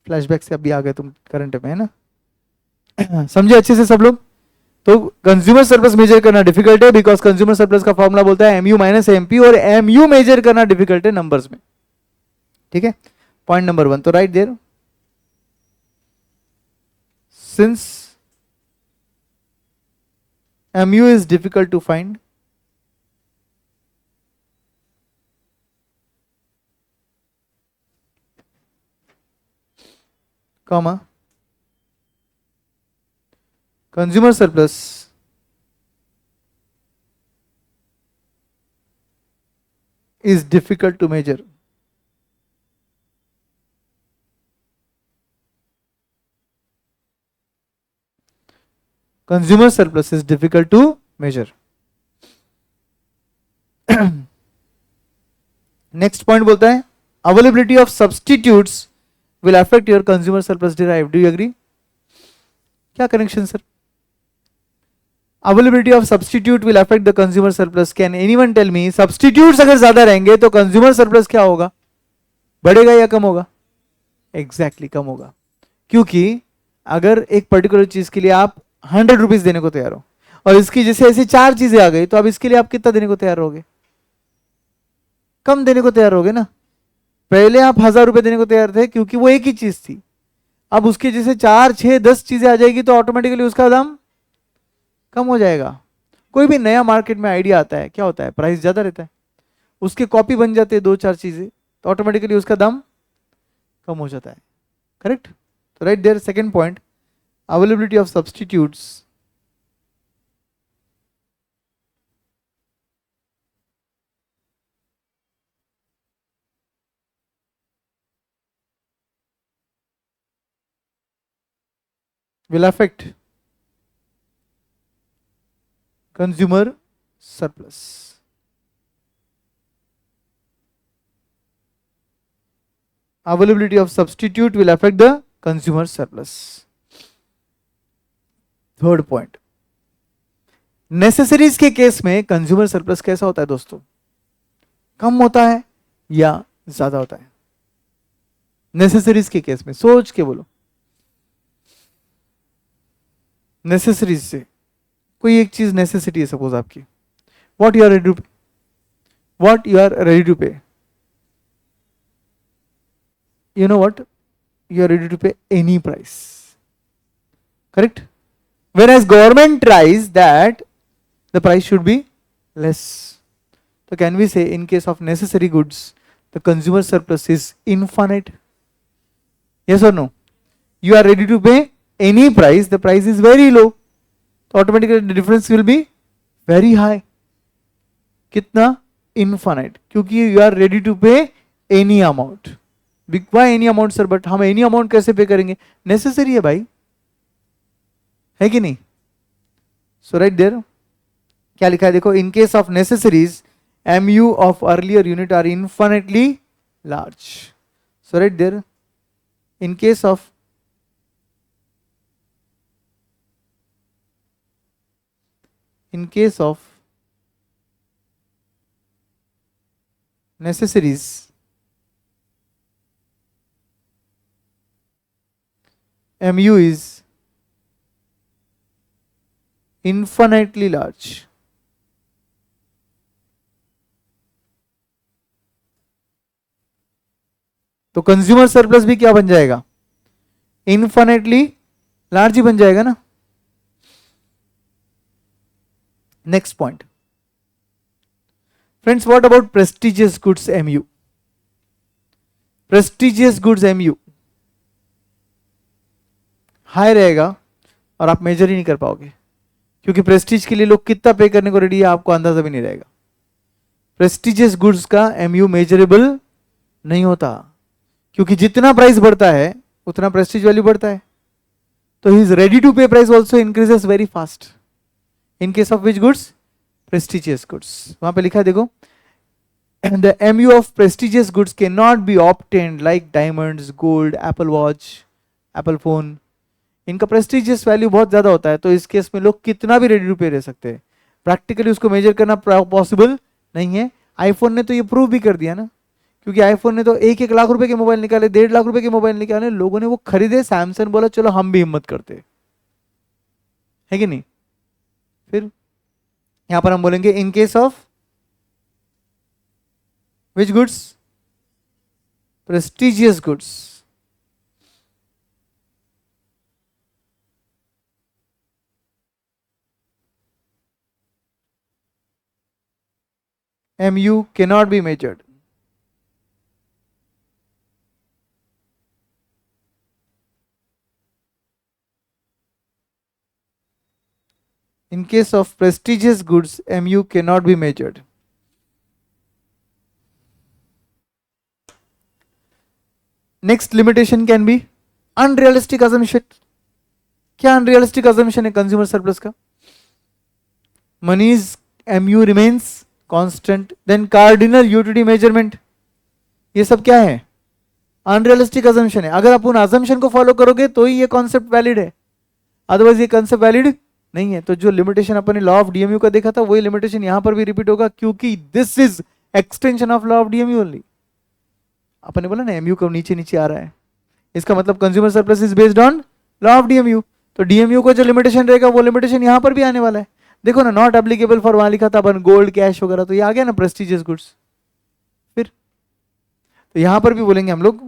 फ्लैशबैक से अभी आ गए तुम करंट में, है ना? समझे अच्छे से सब लोग? तो कंज्यूमर सरप्लस मेजर करना डिफिकल्ट है बिकॉज कंज्यूमर सरप्लस का फॉर्मूला बोलता है MU माइनस MP, और MU मेजर करना डिफिकल्ट है नंबर्स में। ठीक है, पॉइंट नंबर 1। तो right there, since MU is difficult to find, comma, consumer surplus is difficult to measure. Consumer surplus is difficult to measure. Next point बोलता है availability of substitutes will affect your consumer surplus derive. Do you agree? क्या connection sir? Availability of substitute will affect the consumer surplus. Can anyone tell me substitutes अगर ज्यादा रहेंगे तो consumer surplus क्या होगा? बढ़ेगा या कम होगा? एग्जैक्टली कम होगा। क्योंकि अगर एक पर्टिकुलर चीज के लिए आप 100 रुपीज देने को तैयार हो और इसकी जैसे ऐसी 4 चीजें आ गई, तो अब इसके लिए आप कितना देने को तैयार होगे? कम देने को तैयार होगे ना। पहले आप 1000 रुपए देने को तैयार थे क्योंकि वो एक ही चीज थी। अब उसके जैसे 4, 6, 10 चीजें आ जाएगी तो ऑटोमेटिकली उसका दाम कम हो जाएगा। कोई भी नया मार्केट में आइडिया आता है, क्या होता है? प्राइस ज्यादा रहता है, उसके कॉपी बन जाते हैं 2-4 चीजें, तो ऑटोमेटिकली उसका दाम कम हो जाता है। करेक्ट? तो right there, second point, availability of substitutes will affect consumer surplus. Availability of substitute will affect the consumer surplus. Third point, necessaries के केस में कंज्यूमर सरप्लस कैसा होता है दोस्तों? कम होता है या ज्यादा होता है? नेसेसरीज के केस में सोच के बोलो। नेसेसरीज से कोई एक चीज नेसेसिटी है सपोज आपकी, what you are ready to pay, what you are ready to pay, you know what, you are ready to pay any price. Correct? Whereas government tries that the price should be less. So can we say in case of necessary goods the consumer surplus is infinite? Yes or no? You are ready to pay any price, the price is very low, so automatically the difference will be very high. कितना? Infinite. क्योंकि you are ready to pay any amount. Why any amount sir? But हम any amount कैसे पे करेंगे? Necessary है भाई, है कि नहीं? सो राइट देयर क्या लिखा है देखो, in case of necessaries MU of earlier unit are infinitely large. So right there, in case of necessaries MU is infinitely large. तो कंज्यूमर सरप्लस भी क्या बन जाएगा? इन्फिनिटली लार्ज ही बन जाएगा ना. Next point friends, what about prestigious goods MU? Prestigious goods MU high रहेगा और आप मेजर ही नहीं कर पाओगे. क्योंकि प्रेस्टीज के लिए लोग कितना पे करने को रेडी है आपको अंदाजा भी नहीं रहेगा। प्रेस्टिजियस गुड्स का एमयू मेजरेबल नहीं होता, क्योंकि जितना प्राइस बढ़ता है उतना प्रेस्टीज वैल्यू बढ़ता है। तो ही is ready to pay price also increases very fast in case of which goods, prestigious goods. वहां पे लिखा है देखो, the MU of prestigious goods cannot be obtained like diamonds, gold, Apple watch, Apple phone। इनका prestigious value बहुत ज्यादा होता है, तो इस केस में लोग कितना भी रेडी टू पे रह सकते हैं, प्रैक्टिकली उसको मेजर करना पॉसिबल नहीं है। आईफोन ने तो ये प्रूव भी कर दिया ना, क्योंकि आईफोन ने तो 1-1 लाख रुपए के मोबाइल निकाले, 1.5 लाख रुपए के मोबाइल निकाले, लोगों ने वो खरीदे, सैमसंग बोला चलो हम भी हिम्मत करते है कि नहीं। फिर यहां पर हम बोलेंगे इन case of which goods, prestigious goods, MU cannot be measured। In case of prestigious goods, MU cannot be measured। Next limitation can be unrealistic assumption. क्या अनरियलिस्टिक अजम्पशन है कंज्यूमर सरप्लस का? Money's MU remains constant, then cardinal utility measurement, ये सब क्या है? Unrealistic assumption है। अगर आप उन अजम्पशन को फॉलो करोगे तो ही ये कॉन्सेप्ट वैलिड है, अदरवाइज ये कॉन्सेप्ट वैलिड नहीं है। तो जो लिमिटेशन अपन ने लॉ ऑफ डीएमयू का देखा था वही लिमिटेशन यहां पर भी रिपीट होगा, क्योंकि this is extension of law of DMU only. अपन ने बोला ना एमयू को नीचे नीचे आ रहा है, इसका मतलब consumer surplus is based on law of DMU. तो डीएमयू का जो लिमिटेशन रहेगा वो लिमिटेशन यहां पर भी आने वाला है। देखो ना, नॉट एप्लीकेबल फॉर, वहां लिखा था अपन गोल्ड कैश वगैरह, तो ये आ गया ना प्रेस्टिजियस गुड्स। फिर तो यहां पर भी बोलेंगे हम लोग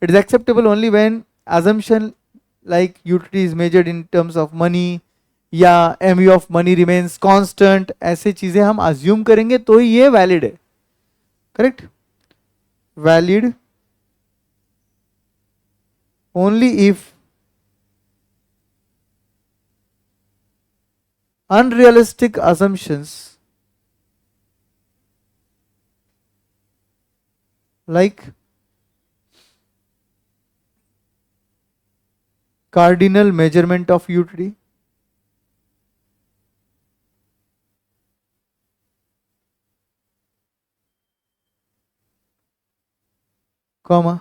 it is acceptable only when assumption like utility is measured in terms of money या MU of money remains constant, ऐसे चीजें हम assume करेंगे तो ही ये valid है। Correct? valid only if unrealistic assumptions like cardinal measurement of utility, comma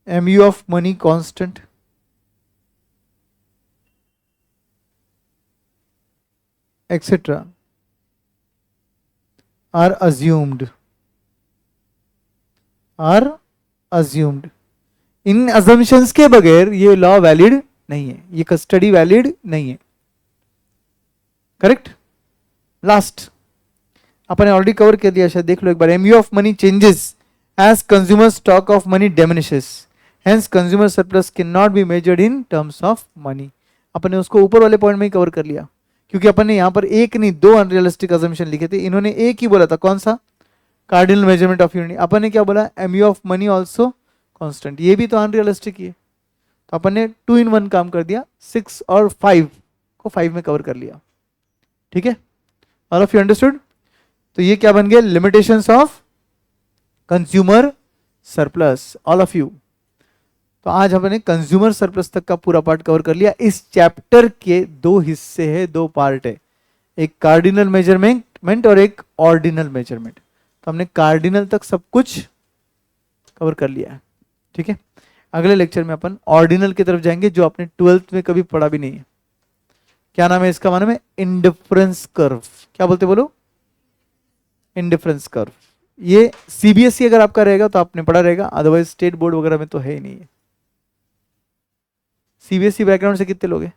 MU of money constant, etc. are assumed, in assumptions के बगैर ये लॉ वैलिड नहीं है, ये कस्टडी वैलिड नहीं है। करेक्ट? लास्ट अपन ने ऑलरेडी कवर कर दिया, शायद देख लो एक बार। MU of money changes as consumer stock of money diminishes, hence consumer surplus can not be measured in terms of money. अपन ने उसको ऊपर वाले पॉइंट में ही कवर कर लिया, क्योंकि अपन ने यहां पर एक नहीं दो अनरियलिस्टिक असम्पशन लिखे थे, इन्होंने एक ही बोला था, कौन सा? Cardinal measurement of unity. अपन ने क्या बोला? MU of money also constant, ये भी तो अनरियलिस्टिक ही है। तो अपन ने 2 in 1 काम कर दिया, 6 और 5 को 5 में कवर कर लिया। ठीक है, ऑल ऑफ यू अंडरस्टूड? तो ये क्या बन गया? Limitations of consumer surplus, all of you. तो आज हमने कंज्यूमर सरप्लस तक का पूरा पार्ट कवर कर लिया। इस चैप्टर के 2 हिस्से है, 2 पार्ट है, एक कार्डिनल मेजरमेंट और एक ऑर्डिनल मेजरमेंट। तो हमने कार्डिनल तक सब कुछ कवर कर लिया है। ठीक है, अगले लेक्चर में अपन ऑर्डिनल की तरफ जाएंगे, जो आपने 12th में कभी पढ़ा भी नहीं है। क्या नाम है इसका? मालूम है? Indifference curve. क्या बोलते बोलो? Indifference curve. ये सीबीएसई अगर आपका रहेगा तो आपने पढ़ा रहेगा, अदरवाइज स्टेट बोर्ड वगैरह में तो है ही नहीं है। सीबीएसई बैकग्राउंड से कितने लोग हैं?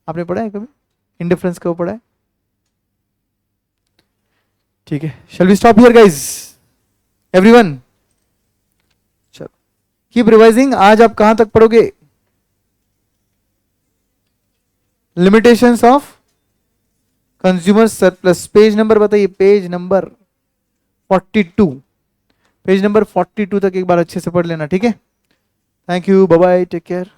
आपने पढ़ा है कभी इंडिफरेंस कर्व? पढ़ा है? ठीक है, shall we stop here guys everyone? चलो कीप रिवाइजिंग। आज आप कहां तक पढ़ोगे? Limitations of consumer surplus. Page number बताइए, पेज नंबर 42। पेज नंबर 42 तक एक बार अच्छे से पढ़ लेना। ठीक है, thank you, bye bye, take care.